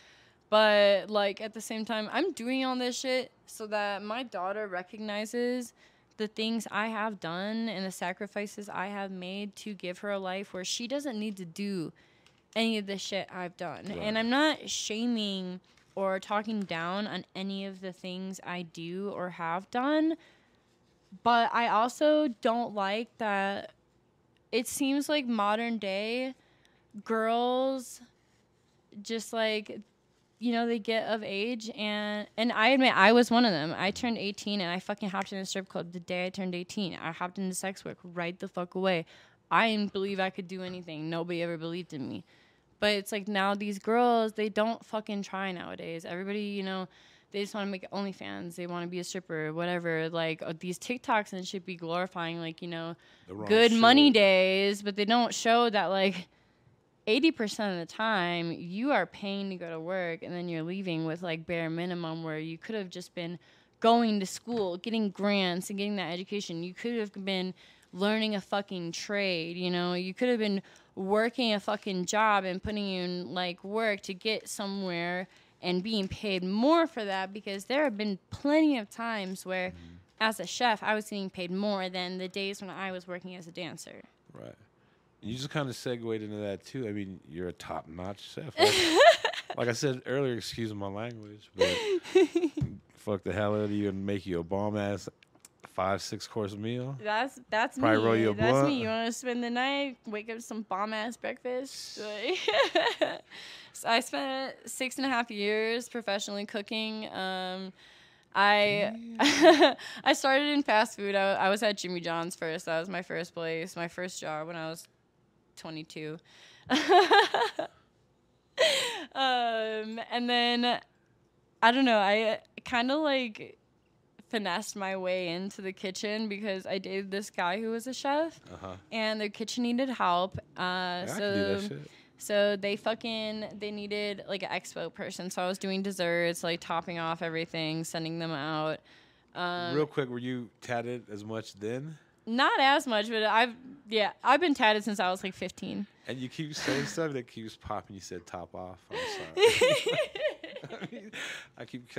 [SPEAKER 2] But like at the same time, I'm doing all this shit so that my daughter recognizes the things I have done and the sacrifices I have made to give her a life where she doesn't need to do any of the shit I've done. Right. And I'm not shaming or talking down on any of the things I do or have done, but I also don't like that it seems like modern day girls just like, you know, they get of age, and I admit I was one of them. I turned 18 and I fucking hopped in a strip club the day I turned 18. I hopped into sex work right the fuck away. I didn't believe I could do anything. Nobody ever believed in me. But it's like now these girls, they don't fucking try nowadays. Everybody, you know, they just want to make OnlyFans. They want to be a stripper, whatever. Like these TikToks and shit be glorifying, like, you know, good money days, but they don't show that like 80% of the time you are paying to go to work and then you're leaving with like bare minimum, where you could have just been going to school, getting grants and getting that education. You could have been learning a fucking trade, you know, you could have been working a fucking job and putting in like work to get somewhere and being paid more for that, because there have been plenty of times where as a chef I was getting paid more than the days when I was working as a dancer.
[SPEAKER 1] Right. You just kind of segued into that too. I mean, you're a top-notch chef. Right? Like I said earlier, excuse my language, but fuck the hell out of you and make you a bomb ass 5-6 course meal.
[SPEAKER 2] That's
[SPEAKER 1] Probably
[SPEAKER 2] me.
[SPEAKER 1] roll you a
[SPEAKER 2] That's
[SPEAKER 1] blunt.
[SPEAKER 2] me. You want to spend the night, wake up some bomb ass breakfast. Like, so I spent 6.5 years professionally cooking. I I started in fast food. I was at Jimmy John's first. That was my first place, my first job when I was 22. And then I don't know. I kind of like finessed my way into the kitchen because I dated this guy who was a chef, and their kitchen needed help.
[SPEAKER 1] I can do that shit.
[SPEAKER 2] So they needed like an expo person. So I was doing desserts, like topping off everything, sending them out.
[SPEAKER 1] Real quick, were you tatted as much then?
[SPEAKER 2] Not as much, but I've been tatted since I was like 15.
[SPEAKER 1] And you keep saying stuff that keeps popping. You said top off. I'm sorry. I keep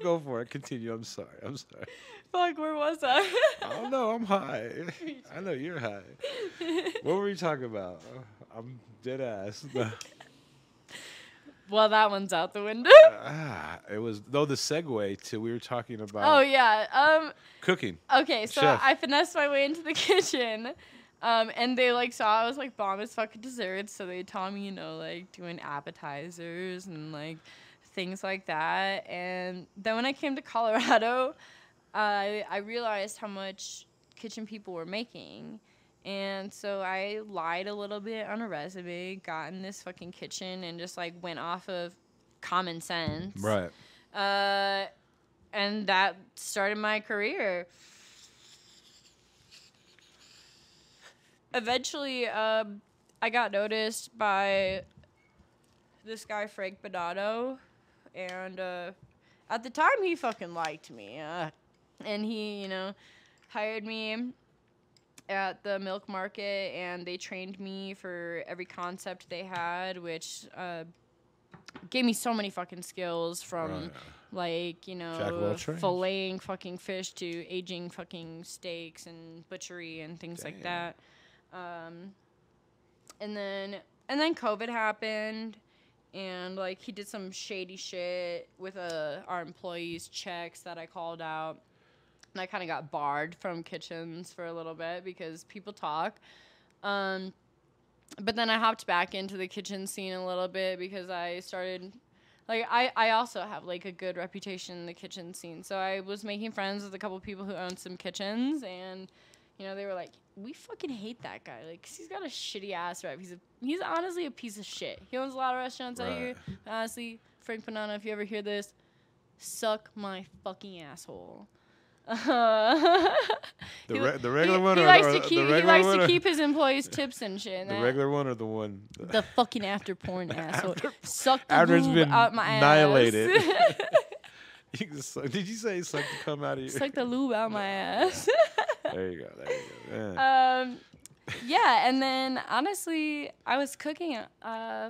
[SPEAKER 1] go for it. Continue. I'm sorry.
[SPEAKER 2] Fuck, where was I?
[SPEAKER 1] I don't know. I'm high. I know you're high. What were we talking about? I'm dead ass.
[SPEAKER 2] Well, that one's out the window.
[SPEAKER 1] It was the segue to we were talking about.
[SPEAKER 2] Oh yeah.
[SPEAKER 1] Cooking.
[SPEAKER 2] Okay, so
[SPEAKER 1] Chef.
[SPEAKER 2] I finessed my way into the kitchen. And they like saw I was like bomb as fucking desserts, so they taught me, like doing appetizers and like things like that. And then when I came to Colorado, I realized how much kitchen people were making. And so I lied a little bit on a resume, got in this fucking kitchen, and just like went off of common sense.
[SPEAKER 1] Right.
[SPEAKER 2] And that started my career. Eventually, I got noticed by this guy, Frank Bonato, and at the time, he fucking liked me. And he, hired me at the milk market, and they trained me for every concept they had, which gave me so many fucking skills from, filleting fucking fish to aging fucking steaks and butchery and things like that. And then COVID happened, and like he did some shady shit with our employees' checks that I called out, and I kind of got barred from kitchens for a little bit because people talk. But then I hopped back into the kitchen scene a little bit because I started, like, I also have like a good reputation in the kitchen scene, so I was making friends with a couple people who owned some kitchens, and they were like, we fucking hate that guy. Like, 'cause he's got a shitty ass rep. He's honestly a piece of shit. He owns a lot of restaurants out here. Honestly, Frank Banana, if you ever hear this, suck my fucking asshole.
[SPEAKER 1] The regular one,
[SPEAKER 2] he
[SPEAKER 1] or
[SPEAKER 2] likes
[SPEAKER 1] or
[SPEAKER 2] to keep,
[SPEAKER 1] the regular
[SPEAKER 2] he likes
[SPEAKER 1] one,
[SPEAKER 2] to keep his employees tips and shit.
[SPEAKER 1] The regular one or the one?
[SPEAKER 2] The fucking after porn asshole. Suck the
[SPEAKER 1] After it's
[SPEAKER 2] lube
[SPEAKER 1] been
[SPEAKER 2] out my
[SPEAKER 1] annihilated.
[SPEAKER 2] ass.
[SPEAKER 1] Did you say suck to come out of you?
[SPEAKER 2] Suck the lube out my ass.
[SPEAKER 1] There you go.
[SPEAKER 2] Yeah. Yeah, and then honestly, I was cooking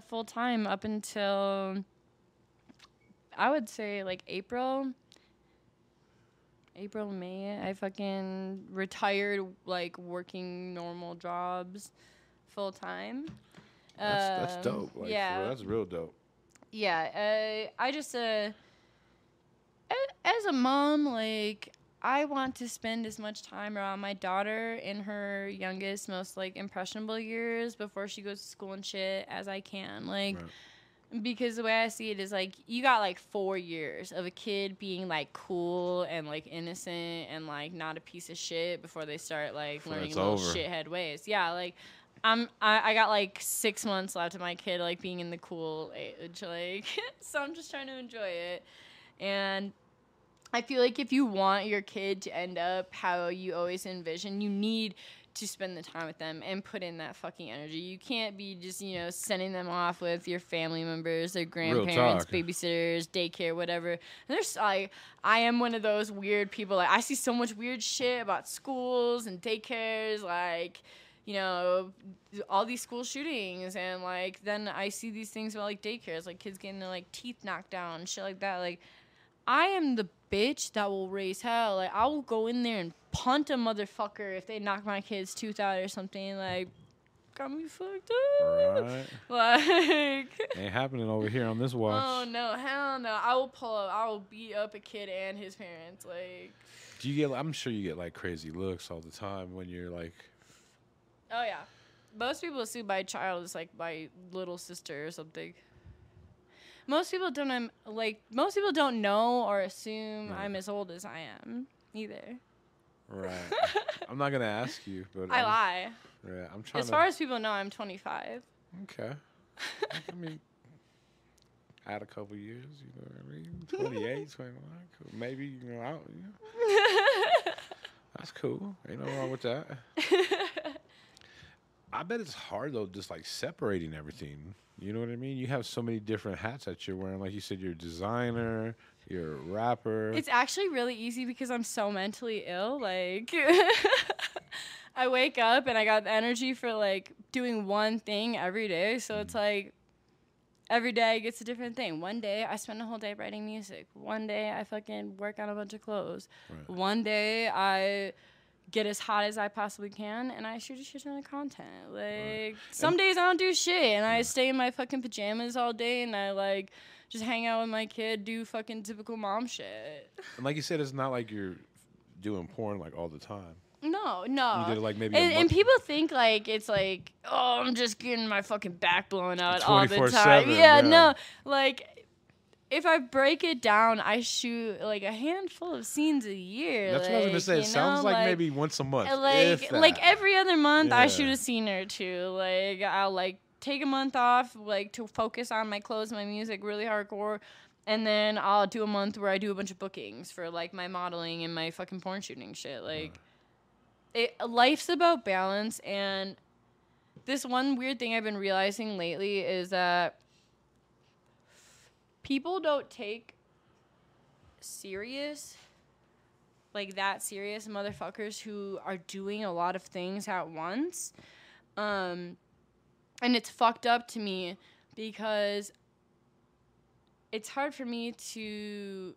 [SPEAKER 2] full time up until I would say like April, May. I fucking retired, like working normal jobs full time.
[SPEAKER 1] That's dope. Like,
[SPEAKER 2] yeah,
[SPEAKER 1] that's real dope.
[SPEAKER 2] Yeah, I just as a mom, like, I want to spend as much time around my daughter in her youngest, most, like, impressionable years before she goes to school and shit as I can. Like, because the way I see it is, like, you got, like, 4 years of a kid being, like, cool and, like, innocent and, like, not a piece of shit before they start, like, learning little shithead ways. Yeah, like, I got, like, 6 months left of my kid, like, being in the cool age, like, so I'm just trying to enjoy it. And I feel like if you want your kid to end up how you always envision, you need to spend the time with them and put in that fucking energy. You can't be just, sending them off with your family members, their grandparents, babysitters, daycare, whatever. And there's, like, I am one of those weird people. Like, I see so much weird shit about schools and daycares, like, all these school shootings, and, like, then I see these things about, like, daycares, like, kids getting their, like, teeth knocked down and shit like that. Like, I am the bitch that will raise hell. Like, I will go in there and punt a motherfucker if they knock my kid's tooth out or something. Like, got me fucked up.
[SPEAKER 1] Right.
[SPEAKER 2] Like,
[SPEAKER 1] ain't happening over here on this watch.
[SPEAKER 2] Oh no, hell no! I will pull up. I will beat up a kid and his parents. Like,
[SPEAKER 1] Do you get? I'm sure you get like crazy looks all the time when you're like.
[SPEAKER 2] Oh yeah, most people assume my child is like my little sister or something. Most people don't Most people don't know or assume I'm as old as I am either.
[SPEAKER 1] Right. I'm not gonna ask you, but
[SPEAKER 2] I lie.
[SPEAKER 1] Yeah, I'm trying.
[SPEAKER 2] As far as people know, I'm 25.
[SPEAKER 1] Okay. I mean, add a couple years. You know what I mean? 28, 29. Cool. Maybe out. That's cool. Ain't nothing wrong with that. I bet it's hard though, just like separating everything. You know what I mean? You have so many different hats that you're wearing. Like you said, you're a designer, you're a rapper.
[SPEAKER 2] It's actually really easy because I'm so mentally ill. Like, I wake up and I got the energy for like doing one thing every day. So it's like every day gets a different thing. One day I spend the whole day writing music. One day I fucking work on a bunch of clothes. Right. One day I get as hot as I possibly can, and I shoot a shit ton of content. Like, some days I don't do shit, and I stay in my fucking pajamas all day, and I, like, just hang out with my kid, do fucking typical mom shit.
[SPEAKER 1] And like you said, it's not like you're doing porn, like, all the time.
[SPEAKER 2] No.
[SPEAKER 1] You did it, like, maybe
[SPEAKER 2] and people think, like, it's like, oh, I'm just getting my fucking back blown out all the time. Yeah, no. Like, if I break it down, I shoot like a handful of scenes a year.
[SPEAKER 1] That's what I was gonna say. It sounds like maybe once a month.
[SPEAKER 2] Like every other month, I shoot a scene or two. Like I'll like take a month off, like to focus on my clothes, my music, really hardcore, and then I'll do a month where I do a bunch of bookings for like my modeling and my fucking porn shooting shit. Like, life's about balance, and this one weird thing I've been realizing lately is that people don't take that serious motherfuckers who are doing a lot of things at once. And it's fucked up to me because it's hard for me to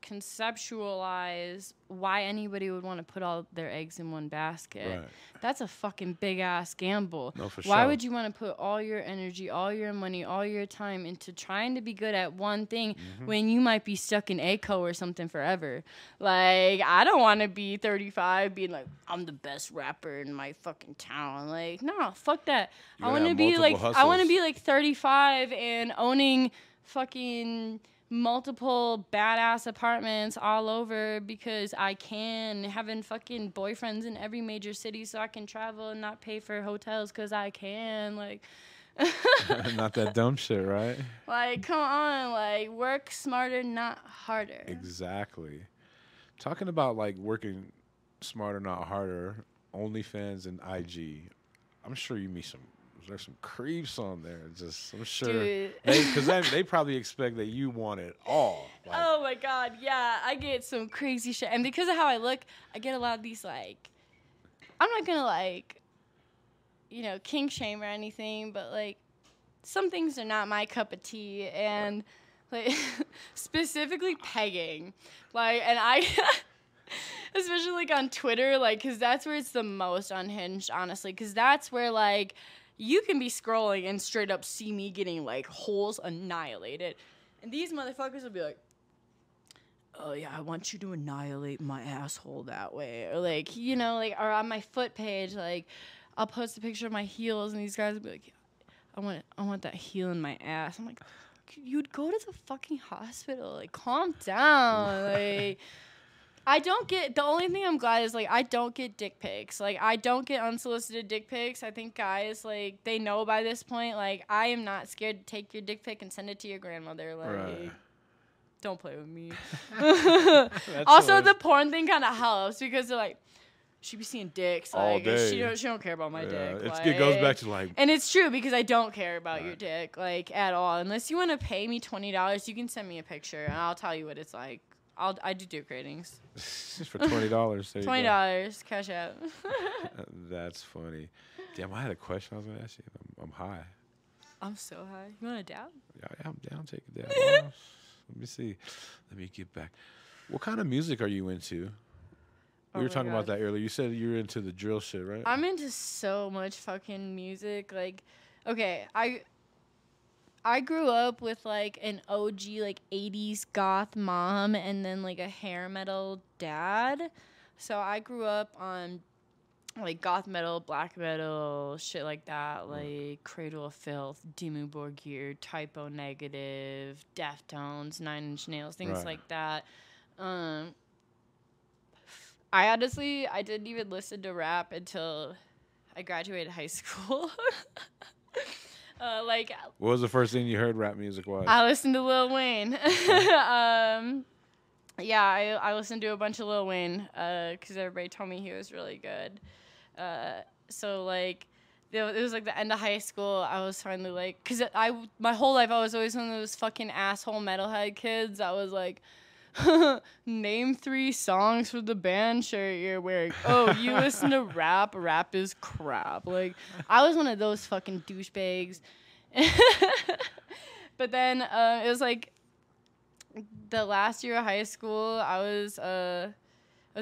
[SPEAKER 2] conceptualize why anybody would want to put all their eggs in one basket. Right. That's a fucking big ass gamble.
[SPEAKER 1] No, for
[SPEAKER 2] why
[SPEAKER 1] sure.
[SPEAKER 2] would you want to put all your energy, all your money, all your time into trying to be good at one thing when you might be stuck in ACO or something forever? Like, I don't want to be 35 being like, I'm the best rapper in my fucking town. Like, no, fuck that. I want to be like hustles. I want to be like 35 and owning fucking multiple badass apartments all over because I can, having fucking boyfriends in every major city so I can travel and not pay for hotels because I can, like.
[SPEAKER 1] Not that dumb shit, right?
[SPEAKER 2] Like, come on, like, work smarter, not harder.
[SPEAKER 1] Exactly. Talking about, like, working smarter, not harder, OnlyFans and IG, I'm sure you meet there's some creeps on there. Just, I'm sure. Because they probably expect that you want it all.
[SPEAKER 2] Like, oh, my God. Yeah, I get some crazy shit. And because of how I look, I get a lot of these, like, I'm not going to, like, kink shame or anything, but, like, some things are not my cup of tea. And, like, specifically pegging. Like, and I... especially, like, on Twitter, like, because that's where it's the most unhinged, honestly. Because that's where, like... you can be scrolling and straight up see me getting, like, holes annihilated. And these motherfuckers will be like, oh, yeah, I want you to annihilate my asshole that way. Or, like, or on my foot page, like, I'll post a picture of my heels, and these guys will be like, I want that heel in my ass. I'm like, you'd go to the fucking hospital. Like, calm down. Like... the only thing I'm glad is, like, I don't get dick pics. Like, I don't get unsolicited dick pics. I think guys, like, they know by this point, like, I am not scared to take your dick pic and send it to your grandmother. Like, right. Don't play with me. Also, the porn thing kind of helps because they're like, she be seeing dicks. Like,
[SPEAKER 1] all day.
[SPEAKER 2] She don't care about my dick.
[SPEAKER 1] It goes back to, like...
[SPEAKER 2] And it's true because I don't care about your dick, like, at all. Unless you want to pay me $20, you can send me a picture, and I'll tell you what it's like. I do dick ratings.
[SPEAKER 1] Just for $20.
[SPEAKER 2] $20, cash out.
[SPEAKER 1] That's funny. Damn, I had a question I was gonna ask you. I'm high.
[SPEAKER 2] I'm so high. You want a dab?
[SPEAKER 1] Yeah, I'm down. Take a dab. Let me see. Let me get back. What kind of music are you into? We were talking about that earlier. You said you were into the drill shit, right?
[SPEAKER 2] I'm into so much fucking music. Like, okay, I grew up with like an OG like 80s goth mom and then like a hair metal dad. So I grew up on like goth metal, black metal, shit like that, like Cradle of Filth, Dimmu Borgir, Typo Negative, Deftones, Nine Inch Nails, things like that. I didn't even listen to rap until I graduated high school. What
[SPEAKER 1] was the first thing you heard rap music wise?
[SPEAKER 2] I listened to Lil Wayne. Yeah, I listened to a bunch of Lil Wayne because everybody told me he was really good. So like, it was like the end of high school. I was finally like, because my whole life I was always one of those fucking asshole metalhead kids. I was like, name 3 songs for the band shirt you're wearing. Oh, you listen to rap? Rap is crap. Like, I was one of those fucking douchebags. But then it was like the last year of high school. I was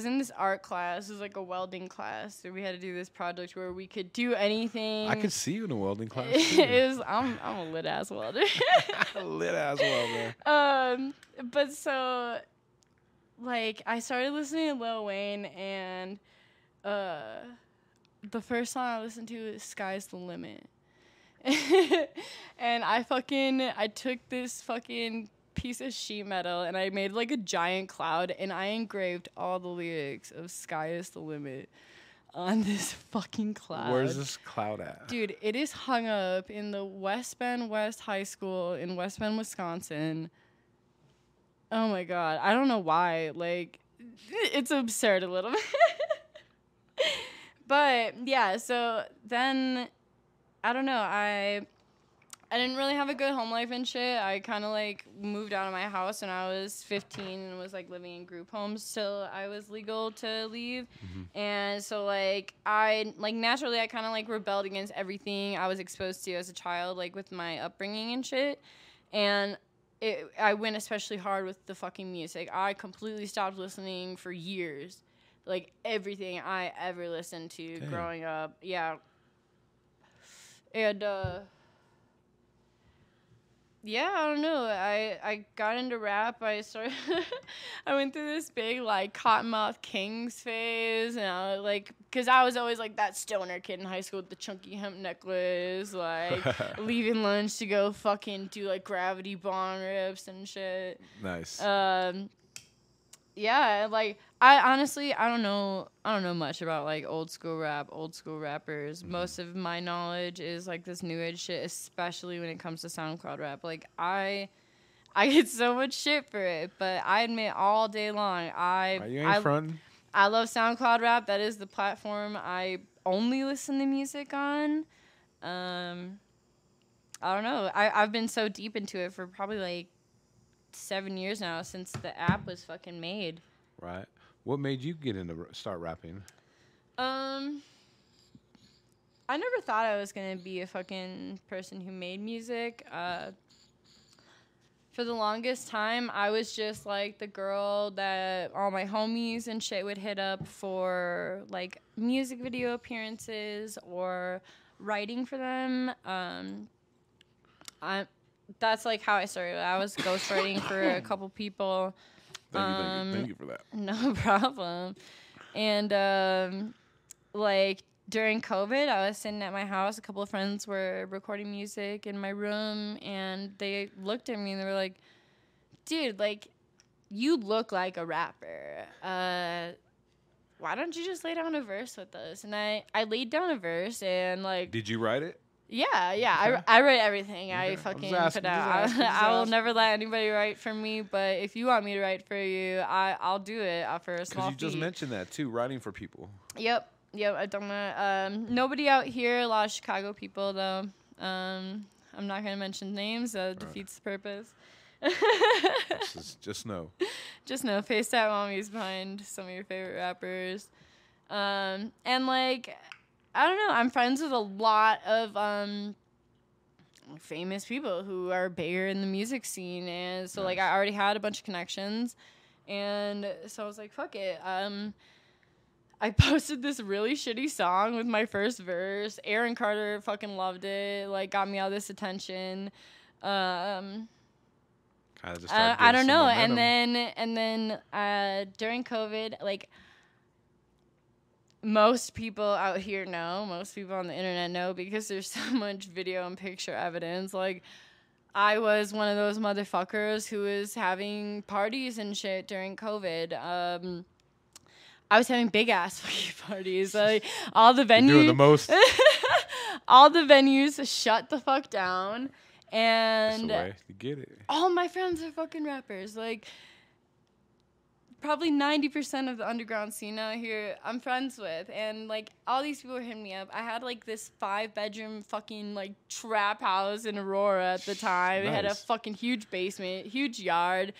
[SPEAKER 2] in this art class. It was like a welding class. So we had to do this project where we could do anything.
[SPEAKER 1] I could see you in a welding class.
[SPEAKER 2] I'm a lit ass welder.
[SPEAKER 1] Lit ass welder.
[SPEAKER 2] But so, like, I started listening to Lil Wayne, and the first song I listened to is "Sky's the Limit," and I took this fucking piece of sheet metal and I made like a giant cloud and I engraved all the lyrics of "Sky is the Limit" on this fucking cloud.
[SPEAKER 1] Where's this cloud at?
[SPEAKER 2] Dude, it is hung up in the West Bend West High School in West Bend, Wisconsin. Oh my god, I don't know why. Like, it's absurd a little bit. But yeah, so then I don't know, I didn't really have a good home life and shit. I kind of like moved out of my house when I was 15 and was like living in group homes till I was legal to leave. Mm-hmm. And so like naturally I kind of like rebelled against everything I was exposed to as a child, like with my upbringing and shit. And I went especially hard with the fucking music. I completely stopped listening for years. Like everything I ever listened to growing up. Yeah. And yeah, I don't know. I got into rap. I went through this big like Cottonmouth Kings phase, and I was like, because I was always like that stoner kid in high school with the chunky hemp necklace, like leaving lunch to go fucking do like gravity bong rips and shit.
[SPEAKER 1] Nice.
[SPEAKER 2] Yeah, like I don't know much about like old school rappers. Mm-hmm. Most of my knowledge is like this new age shit, especially when it comes to SoundCloud rap. Like I get so much shit for it, but I admit all day long I love SoundCloud rap. That is the platform I only listen to music on. I don't know. I've been so deep into it for probably like 7 years now since the app was fucking made.
[SPEAKER 1] Right. What made you get into start rapping?
[SPEAKER 2] I never thought I was gonna be a fucking person who made music. For the longest time, I was just like the girl that all my homies and shit would hit up for like music video appearances or writing for them. That's like how I started. I was ghostwriting for a couple people.
[SPEAKER 1] Thank you for that.
[SPEAKER 2] No problem. And like during COVID, I was sitting at my house. A couple of friends were recording music in my room, and they looked at me and they were like, "Dude, like, you look like a rapper. Why don't you just lay down a verse with us?" And I laid down a verse, and like.
[SPEAKER 1] Did you write it?
[SPEAKER 2] Yeah. Okay. I write everything I fucking put out. I will never let anybody write for me, but if you want me to write for you, I'll do it for a small fee.
[SPEAKER 1] Because you just mentioned that too, writing for people.
[SPEAKER 2] Yep, I've done that. Nobody out here, a lot of Chicago people though. I'm not gonna mention names. That defeats the purpose.
[SPEAKER 1] Just know.
[SPEAKER 2] Just know, FaceTatMamii's behind some of your favorite rappers, and like. I don't know. I'm friends with a lot of famous people who are bigger in the music scene, and so like I already had a bunch of connections, and so I was like, fuck it. I posted this really shitty song with my first verse. Aaron Carter fucking loved it. Like, got me all this attention. I don't know.
[SPEAKER 1] Momentum.
[SPEAKER 2] And then during COVID, like, most people out here know, most people on the internet know, because there's so much video and picture evidence. Like, I was one of those motherfuckers who was having parties and shit during COVID. I was having big ass parties. Like, all the venues.
[SPEAKER 1] You're doing the most.
[SPEAKER 2] All the venues shut the fuck down. And
[SPEAKER 1] that's the way to get it.
[SPEAKER 2] All my friends are fucking rappers. Like, probably 90% of the underground scene out here I'm friends with. And, like, all these people were hitting me up. I had, like, this 5-bedroom fucking, like, trap house in Aurora at the time. Nice. It had a fucking huge basement, huge yard.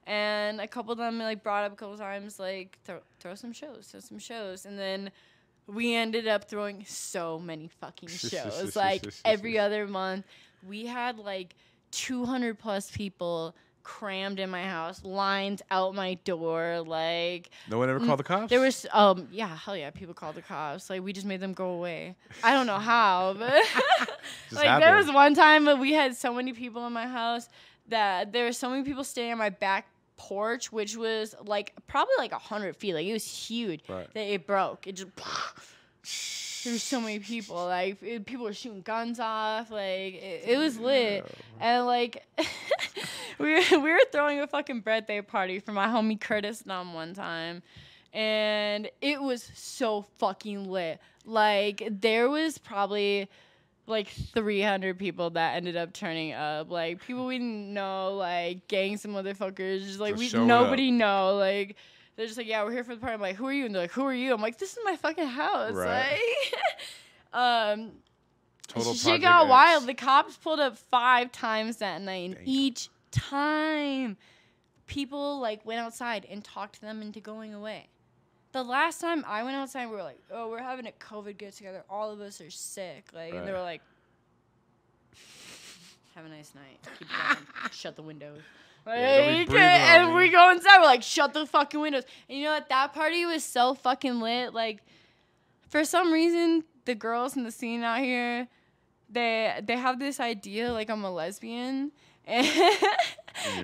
[SPEAKER 2] And a couple of them, like, brought up a couple times, like, throw some shows. And then we ended up throwing so many fucking shows. Like, every other month. We had, like, 200-plus people crammed in my house, lines out my door, like...
[SPEAKER 1] No one ever called the cops?
[SPEAKER 2] There was, yeah, hell yeah, people called the cops. Like, we just made them go away. I don't know how, but... like, there was one time that we had so many people in my house that there were so many people staying on my back porch, which was, like, probably, like, 100 feet. Like, it was huge. Right. That it broke. It just... There were so many people. Like, people were shooting guns off. Like, it was lit. And, like, we were throwing a fucking birthday party for my homie Curtis Numb one time. And it was so fucking lit. Like, there was probably, like, 300 people that ended up turning up. Like, people we didn't know, like, gangs of motherfuckers. Just, like, nobody know. Like... They're just like, yeah, we're here for the party. I'm like, who are you? And they're like, who are you? I'm like, this is my fucking house. Right. Like,
[SPEAKER 1] total
[SPEAKER 2] shit got wild. The cops pulled up 5 times that night. And each time, people, like, went outside and talked to them into going away. The last time I went outside, we were like, oh, we're having a COVID get-together. All of us are sick. Like, and they were like, have a nice night. Keep going. Shut the windows. Like, and we go inside, we're like, shut the fucking windows. And you know what? That party was so fucking lit. Like, for some reason, the girls in the scene out here, they have this idea, like, I'm a lesbian. And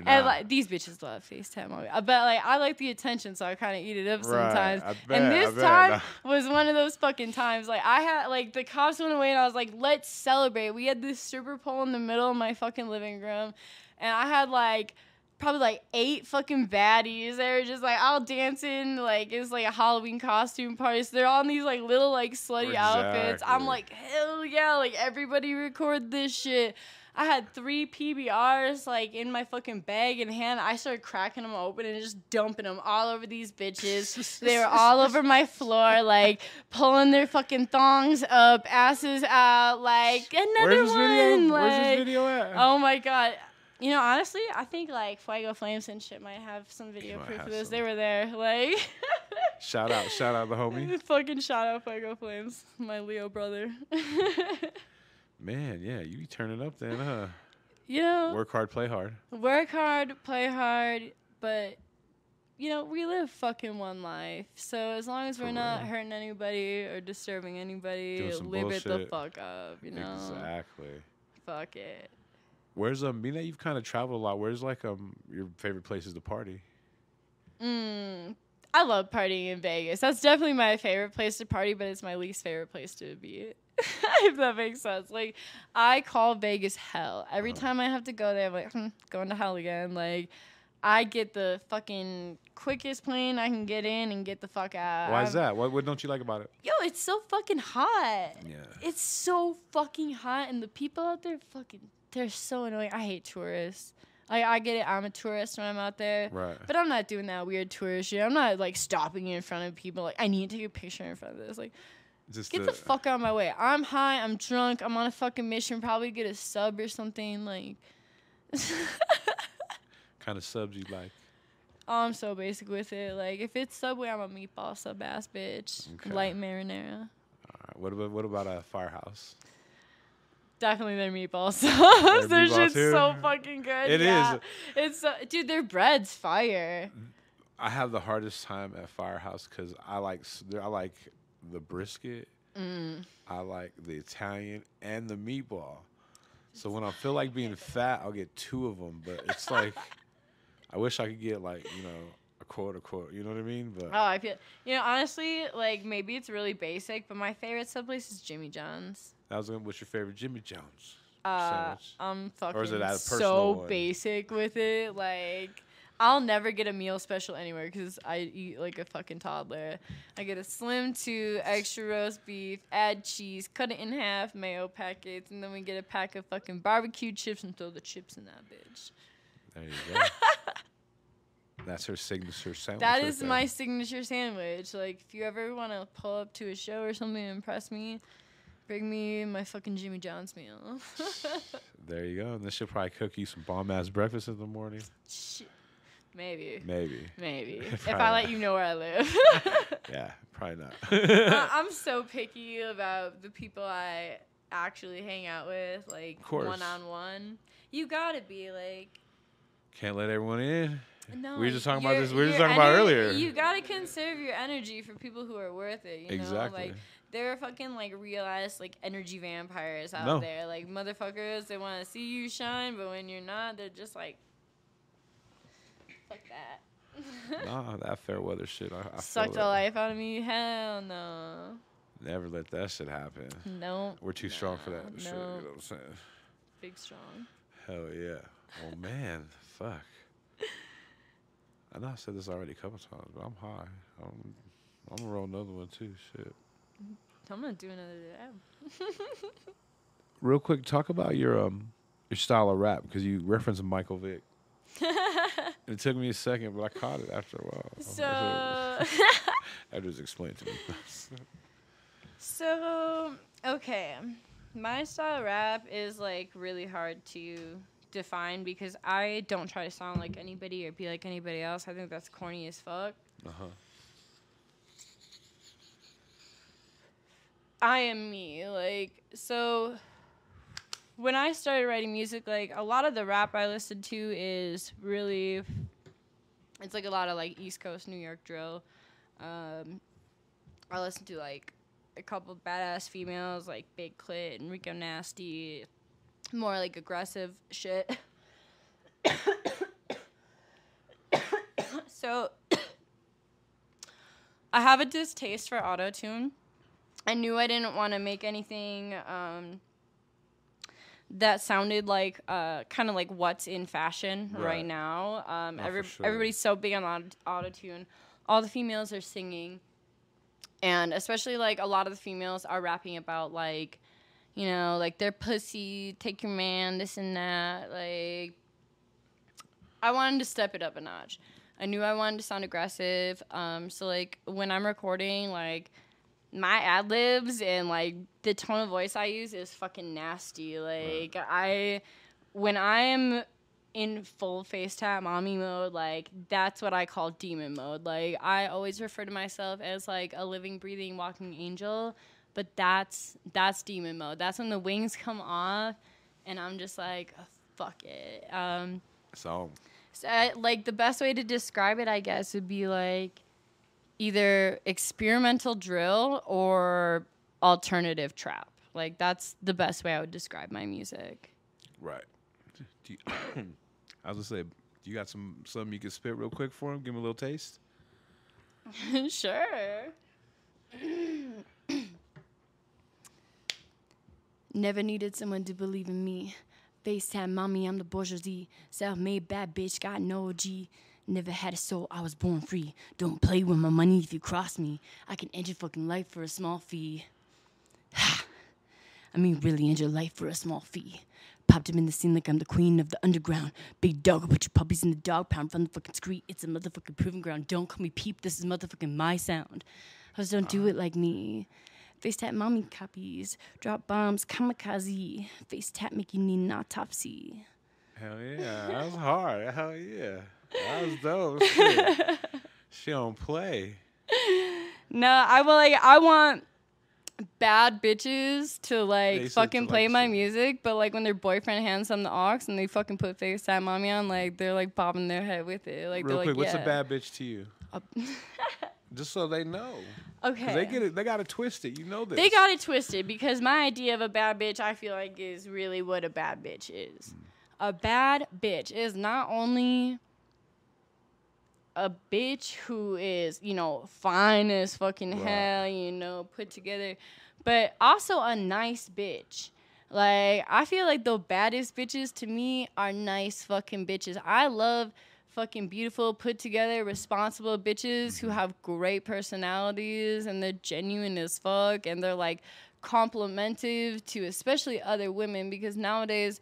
[SPEAKER 2] like, these bitches love FaceTatMamiii. But, like, I like the attention, so I kind of eat it up sometimes. And this time was one of those fucking times. Like, I had, like, the cops went away, and I was like, let's celebrate. We had this stripper pole in the middle of my fucking living room. And I had, like... probably like 8 fucking baddies. They were just like all dancing, like it was like a Halloween costume party. So they're all in these like little like slutty outfits. I'm like, hell yeah, like everybody record this shit. I had 3 PBRs like in my fucking bag in hand. I started cracking them open and just dumping them all over these bitches. They were all over my floor, like pulling their fucking thongs up, asses out, like another one.
[SPEAKER 1] Video?
[SPEAKER 2] Like,
[SPEAKER 1] where's this video at?
[SPEAKER 2] Oh my god. You know, honestly, I think, like, Fuego Flames and shit might have some video proof of this. They were there, like...
[SPEAKER 1] shout out the homie.
[SPEAKER 2] Fucking shout out Fuego Flames, my Leo brother.
[SPEAKER 1] Man, yeah, you be turning up then, huh?
[SPEAKER 2] You know...
[SPEAKER 1] Work hard, play hard.
[SPEAKER 2] Work hard, play hard, but, you know, we live fucking one life. So as long as we're not hurting anybody or disturbing anybody, live it the fuck up, you know?
[SPEAKER 1] Exactly.
[SPEAKER 2] Fuck it.
[SPEAKER 1] Where's being that you've kind of traveled a lot, where's like your favorite places to party?
[SPEAKER 2] I love partying in Vegas. That's definitely my favorite place to party, but it's my least favorite place to be. If that makes sense. Like, I call Vegas hell. Every time I have to go there, I'm like, going to hell again. Like, I get the fucking quickest plane I can get in and get the fuck out.
[SPEAKER 1] Why is that? What don't you like about it?
[SPEAKER 2] Yo, it's so fucking hot.
[SPEAKER 1] Yeah.
[SPEAKER 2] It's so fucking hot, and the people out there they're so annoying. I hate tourists. Like, I get it. I'm a tourist when I'm out there.
[SPEAKER 1] Right.
[SPEAKER 2] But I'm not doing that weird tourist shit. I'm not, like, stopping in front of people. Like, I need to take a picture in front of this. Like, get the fuck out of my way. I'm high. I'm drunk. I'm on a fucking mission. Probably get a sub or something. Like.
[SPEAKER 1] Kind of subs you like?
[SPEAKER 2] Oh, I'm so basic with it. Like, if it's Subway, I'm a meatball sub-ass bitch. Okay. Light marinara.
[SPEAKER 1] All right. What about a Firehouse?
[SPEAKER 2] Definitely their meatball subs. Their shit's so fucking good.
[SPEAKER 1] It is.
[SPEAKER 2] It's dude, their bread's fire.
[SPEAKER 1] I have the hardest time at Firehouse because I like the brisket, I like the Italian, and the meatball. So when I feel like being fat, I'll get 2 of them. But it's like I wish I could get like a quote. You know what I mean? But
[SPEAKER 2] I feel honestly, like maybe it's really basic, but my favorite sub place is Jimmy John's.
[SPEAKER 1] What's your favorite Jimmy John's sandwich?
[SPEAKER 2] I'm fucking
[SPEAKER 1] or is it a
[SPEAKER 2] so
[SPEAKER 1] one?
[SPEAKER 2] basic with it. Like, I'll never get a meal special anywhere because I eat like a fucking toddler. I get a slim 2, extra roast beef, add cheese, cut it in half, mayo packets, and then we get a pack of fucking barbecue chips and throw the chips in that bitch.
[SPEAKER 1] There you go. That's her signature sandwich.
[SPEAKER 2] That is my signature sandwich. Like, if you ever want to pull up to a show or something and impress me, bring me my fucking Jimmy John's meal.
[SPEAKER 1] There you go. And this should probably cook you some bomb-ass breakfast in the morning.
[SPEAKER 2] Shit. Maybe.
[SPEAKER 1] If
[SPEAKER 2] I let you know where I live.
[SPEAKER 1] Yeah, probably not.
[SPEAKER 2] I'm so picky about the people I actually hang out with, like, one-on-one. You gotta be, like...
[SPEAKER 1] Can't let everyone in.
[SPEAKER 2] No,
[SPEAKER 1] we were just talking about this. We were just talking about earlier.
[SPEAKER 2] You gotta conserve your energy for people who are worth it. You know, like there are fucking like real ass like energy vampires out there. Like motherfuckers, they want to see you shine, but when you're not, they're just like, fuck that.
[SPEAKER 1] Nah, that fair weather shit. I
[SPEAKER 2] sucked the life out of me. Hell no.
[SPEAKER 1] Never let that shit happen.
[SPEAKER 2] No.
[SPEAKER 1] We're too strong for that shit. You know what I'm saying?
[SPEAKER 2] Big strong.
[SPEAKER 1] Hell yeah. Oh man, fuck. I know I said this already a couple times, but I'm high. I'm gonna roll another one too. Shit.
[SPEAKER 2] I'm gonna do another dab.
[SPEAKER 1] Real quick, talk about your style of rap because you referenced Michael Vick. It took me a second, but I caught it after a while.
[SPEAKER 2] So
[SPEAKER 1] I just explained to me.
[SPEAKER 2] So okay, my style of rap is like really hard to define because I don't try to sound like anybody or be like anybody else. I think that's corny as fuck. I am me. Like, so when I started writing music, like a lot of the rap I listened to is really, it's like a lot of like East Coast New York drill. I listen to like a couple badass females like Big Clit and Rico Nasty, more like aggressive shit. So I have a distaste for auto-tune. I knew I didn't want to make anything that sounded like kind of like what's in fashion right now. Everybody's so big on auto-tune. All the females are singing. And especially like a lot of the females are rapping about like, you know, like their pussy, take your man, this and that. Like, I wanted to step it up a notch. I knew I wanted to sound aggressive. So like when I'm recording, like my ad libs and like the tone of voice I use is fucking nasty. Like when I'm in full FaceTatMamiii mode, like that's what I call demon mode. Like I always refer to myself as like a living, breathing, walking angel. But that's demon mode. That's when the wings come off, and I'm just like, oh, fuck it. So like, the best way to describe it, I guess, would be, like, either experimental drill or alternative trap. Like, that's the best way I would describe my music.
[SPEAKER 1] Right. I was going to say, do you got something you can spit real quick for him? Give him a little taste?
[SPEAKER 2] Sure. Never needed someone to believe in me. FaceTatMamiii, I'm the bourgeoisie. Self-made bad bitch, got no G. Never had a soul, I was born free. Don't play with my money if you cross me. I can end your fucking life for a small fee. Ha! I mean, really end your life for a small fee. Popped him in the scene like I'm the queen of the underground. Big dog, I'll put your puppies in the dog pound from the fucking street. It's a motherfucking proving ground. Don't call me peep, this is motherfucking my sound. Hoes don't do it like me. FaceTatMamiii copies, drop bombs, kamikaze. FaceTat make you need an autopsy.
[SPEAKER 1] Hell yeah, that was hard. Hell yeah, that was dope. Shit. She don't play.
[SPEAKER 2] No, I want bad bitches to like fucking play my
[SPEAKER 1] shit.
[SPEAKER 2] music, but like when their boyfriend hands them the aux and they fucking put FaceTatMamiii on, like they're like bobbing their head with it. Like
[SPEAKER 1] real
[SPEAKER 2] they're
[SPEAKER 1] quick,
[SPEAKER 2] like,
[SPEAKER 1] what's a
[SPEAKER 2] yeah.
[SPEAKER 1] bad bitch to you? Just so they know.
[SPEAKER 2] Okay.
[SPEAKER 1] 'Cause they get it. They got it twisted. You know this.
[SPEAKER 2] They got it twisted because my idea of a bad bitch, I feel like, is really what a bad bitch is. A bad bitch is not only a bitch who is, you know, fine as fucking hell, you know, put together, but also a nice bitch. Like, I feel like the baddest bitches to me are nice fucking bitches. I love fucking beautiful, put together, responsible bitches who have great personalities and they're genuine as fuck and they're like complimentive to especially other women, because nowadays,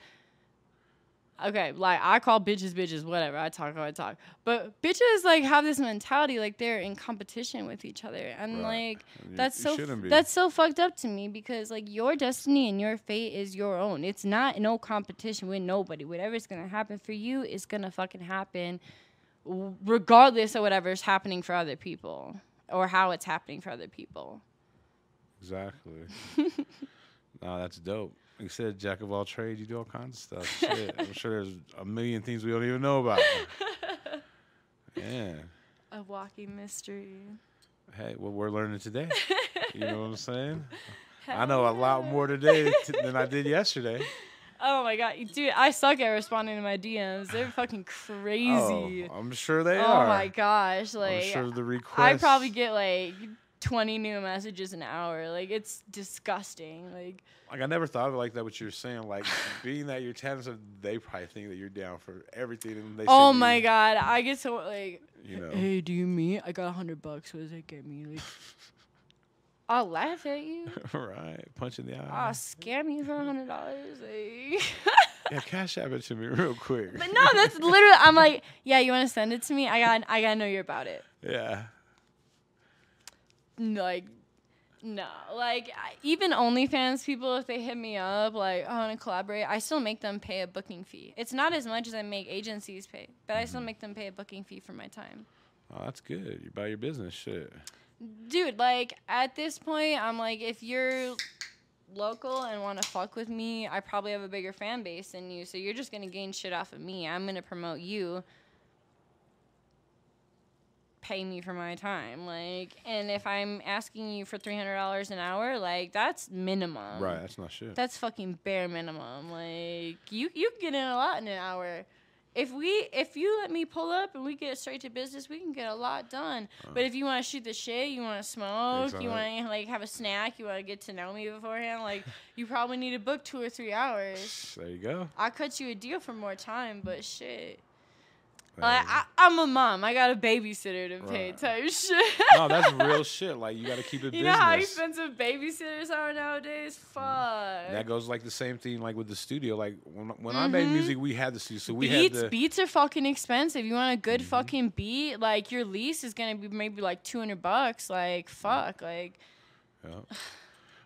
[SPEAKER 2] okay, like I call bitches, whatever. I talk how I talk. But bitches like have this mentality like they're in competition with each other. And like that's so fucked up to me, because like your destiny and your fate is your own. It's not no competition with nobody. Whatever's going to happen for you is going to fucking happen regardless of whatever's happening for other people or how it's happening for other people.
[SPEAKER 1] Exactly. No, that's dope. Like you said, jack of all trades, you do all kinds of stuff. Shit. I'm sure there's a million things we don't even know about. Yeah.
[SPEAKER 2] A walking mystery.
[SPEAKER 1] Hey, what we're learning today. You know what I'm saying? I know a lot more today than I did yesterday.
[SPEAKER 2] Oh my god, dude, I suck at responding to my DMs. They're fucking crazy.
[SPEAKER 1] Oh, I'm sure they are.
[SPEAKER 2] Oh my gosh, like
[SPEAKER 1] I'm sure the requests.
[SPEAKER 2] I probably get like 20 new messages an hour. Like it's disgusting. Like
[SPEAKER 1] I never thought of it like that. What you're saying, like being that you're talented, they probably think that you're down for everything. And they
[SPEAKER 2] oh my god, I get so like,
[SPEAKER 1] you know,
[SPEAKER 2] hey, do you meet? I got $100. What does that get me? Like, I'll laugh at you.
[SPEAKER 1] Right, punch in the eye.
[SPEAKER 2] I'll scam you for $100. Like.
[SPEAKER 1] Yeah, cash app it to me real quick.
[SPEAKER 2] But no, that's literally. I'm like, yeah, you want to send it to me? I gotta know you're about it.
[SPEAKER 1] Yeah.
[SPEAKER 2] Like, no, like even OnlyFans people, if they hit me up, like, I want to collaborate, I still make them pay a booking fee. It's not as much as I make agencies pay, but I still make them pay a booking fee for my time.
[SPEAKER 1] Oh, that's good. You buy your business, shit.
[SPEAKER 2] Dude, like at this point, I'm like, if you're local and want to fuck with me, I probably have a bigger fan base than you, so you're just gonna gain shit off of me. I'm gonna promote you. Pay me for my time, like, and if I'm asking you for $300 an hour, like that's minimum.
[SPEAKER 1] Right, that's not shit.
[SPEAKER 2] That's fucking bare minimum. Like you can get in a lot in an hour. If you let me pull up and we get straight to business, we can get a lot done. But if you want to shoot the shit, you want to smoke, you want to like have a snack, you want to get to know me beforehand, like you probably need to book 2 or 3 hours.
[SPEAKER 1] There you go.
[SPEAKER 2] I cut you a deal for more time, but shit. Like, I'm a mom. I got a babysitter to pay type shit.
[SPEAKER 1] No, that's real shit. Like, you got to keep it business.
[SPEAKER 2] You know how expensive babysitters are nowadays? Fuck.
[SPEAKER 1] That goes like the same thing like with the studio. Like, when I made music, we had the studio. So we
[SPEAKER 2] had Beats are fucking expensive. You want a good fucking beat? Like, your lease is going to be maybe like $200. Like, fuck. Like...
[SPEAKER 1] Yeah.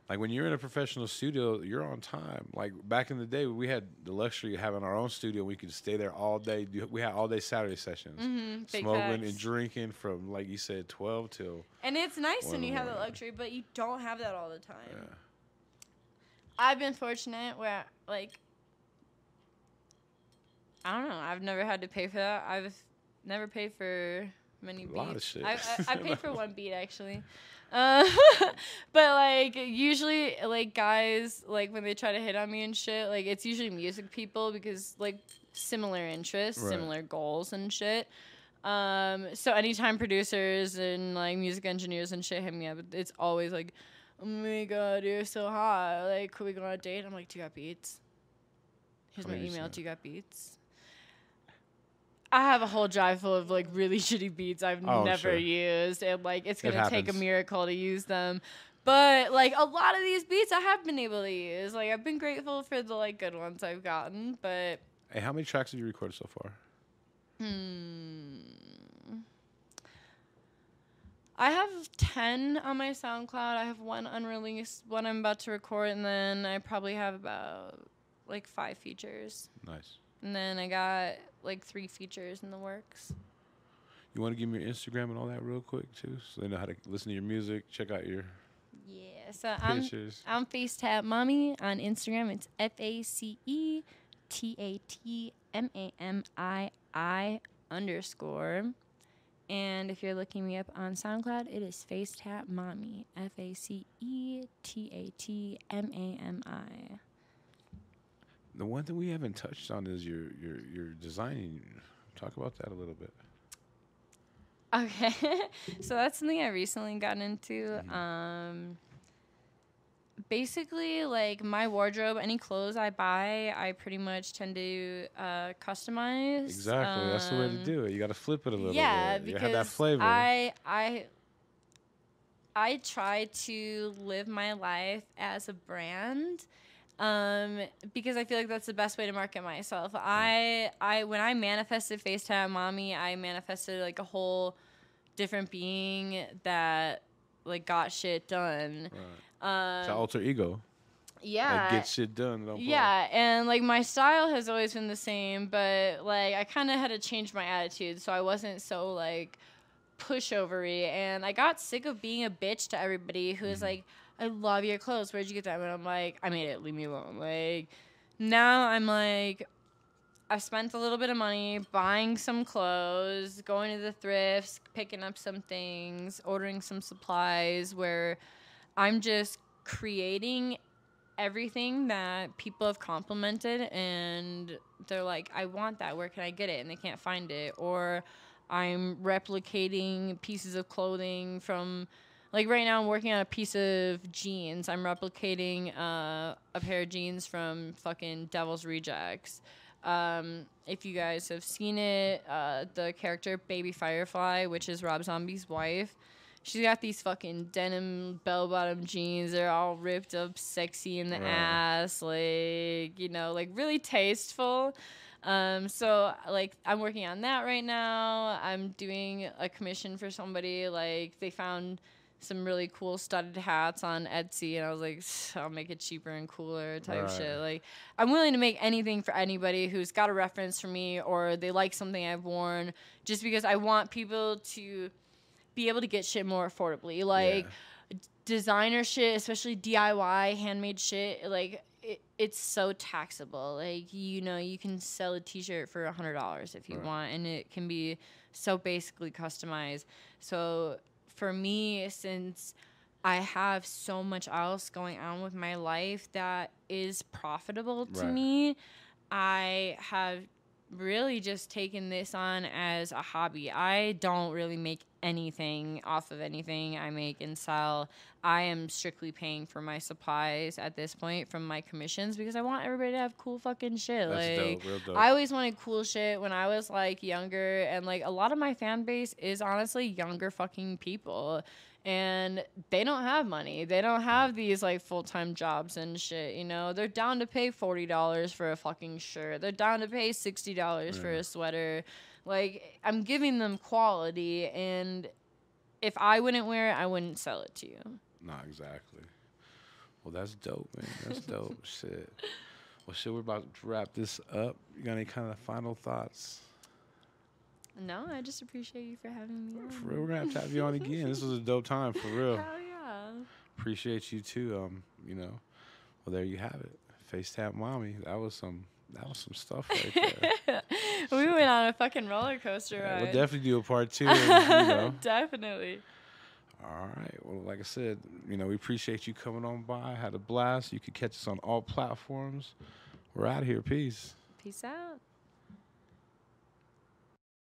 [SPEAKER 1] Like when you're in a professional studio, you're on time. Like back in the day, we had the luxury of having our own studio. We could stay there all day. We had all day Saturday sessions, smoking and drinking from, like you said, 12 till.
[SPEAKER 2] And it's nice when you have that luxury, but you don't have that all the time. Yeah. I've been fortunate where, like, I don't know. I've never had to pay for that. I've never paid for many beats. A lot of shit. I paid for one beat actually. But like usually like guys, like when they try to hit on me and shit, like it's usually music people because like similar interests, similar goals and shit. So anytime producers and like music engineers and shit hit me up, it's always like, oh my god, you're so hot, like could we go on a date? I'm like, do you got beats? Here's my email. Do you got beats? I have a whole drive full of like really shitty beats I've never used, and like it's gonna take a miracle to use them. But like a lot of these beats I have been able to use. Like I've been grateful for the like good ones I've gotten. But
[SPEAKER 1] hey, how many tracks have you recorded so far?
[SPEAKER 2] I have 10 on my SoundCloud. I have one unreleased, one I'm about to record, and then I probably have about like 5 features.
[SPEAKER 1] Nice.
[SPEAKER 2] And then I got like 3 features in the works.
[SPEAKER 1] You want to give me your Instagram and all that real quick too, so they know how to listen to your music, check out your.
[SPEAKER 2] Yeah, so
[SPEAKER 1] pictures.
[SPEAKER 2] I'm FaceTatMamiii on Instagram. It's FaceTatMamiii_. And if you're looking me up on SoundCloud, it is FaceTatMamiii. FaceTatMamiii.
[SPEAKER 1] The one thing we haven't touched on is your designing. Talk about that a little bit.
[SPEAKER 2] Okay, so that's something I recently got into. Basically, like my wardrobe, any clothes I buy, I pretty much tend to customize.
[SPEAKER 1] Exactly, that's the way to do it. You got to flip it a little
[SPEAKER 2] yeah,
[SPEAKER 1] bit. You
[SPEAKER 2] because
[SPEAKER 1] have that flavor.
[SPEAKER 2] I try to live my life as a brand. Because I feel like that's the best way to market myself. When I manifested FaceTatMamiii, I manifested like a whole different being that like got shit done.
[SPEAKER 1] Right. It's an alter ego.
[SPEAKER 2] Yeah.
[SPEAKER 1] Like get shit done.
[SPEAKER 2] Yeah, and like my style has always been the same, but like I kind of had to change my attitude so I wasn't so like pushovery, and I got sick of being a bitch to everybody who was like, I love your clothes. Where'd you get them? And I'm like, I made it. Leave me alone. Like, now I'm like, I've spent a little bit of money buying some clothes, going to the thrifts, picking up some things, ordering some supplies where I'm just creating everything that people have complimented and they're like, I want that. Where can I get it? And they can't find it. Or I'm replicating pieces of clothing from... Like, right now, I'm working on a piece of jeans. I'm replicating a pair of jeans from fucking Devil's Rejects. If you guys have seen it, the character Baby Firefly, which is Rob Zombie's wife, she's got these fucking denim bell-bottom jeans. They're all ripped up, sexy in the ass, like, you know, like, really tasteful. So, like, I'm working on that right now. I'm doing a commission for somebody. Like, they found some really cool studded hats on Etsy, and I was like, I'll make it cheaper and cooler type shit. Like, I'm willing to make anything for anybody who's got a reference for me or they like something I've worn, just because I want people to be able to get shit more affordably. Like, designer shit, especially DIY, handmade shit, like, it's so taxable. Like, you know, you can sell a t-shirt for $100 if you want, and it can be so basically customized. So for me, since I have so much else going on with my life that is profitable to me, I have really just taken this on as a hobby. I don't really make anything off of anything I make and sell. I am strictly paying for my supplies at this point from my commissions because I want everybody to have cool fucking shit.
[SPEAKER 1] That's
[SPEAKER 2] like,
[SPEAKER 1] dope, real dope.
[SPEAKER 2] I always wanted cool shit when I was like younger, and like a lot of my fan base is honestly younger fucking people. And they don't have money. They don't have these, like, full-time jobs and shit, you know? They're down to pay $40 for a fucking shirt. They're down to pay $60 for a sweater. Like, I'm giving them quality, and if I wouldn't wear it, I wouldn't sell it to you.
[SPEAKER 1] Nah, exactly. Well, that's dope, man. That's dope. Shit. Well, shit, we're about to wrap this up. You got any kind of final thoughts?
[SPEAKER 2] No, I just appreciate you for having me on.
[SPEAKER 1] For real, we're going to have to have you on again. This was a dope time, for real.
[SPEAKER 2] Hell yeah.
[SPEAKER 1] Appreciate you, too. You know, well, there you have it. FaceTatMamiii. That was some stuff right there.
[SPEAKER 2] We went on a fucking roller coaster ride.
[SPEAKER 1] We'll definitely do a part 2. And, you know.
[SPEAKER 2] Definitely.
[SPEAKER 1] All right. Well, like I said, you know, we appreciate you coming on by. Had a blast. You could catch us on all platforms. We're out of here. Peace.
[SPEAKER 2] Peace out.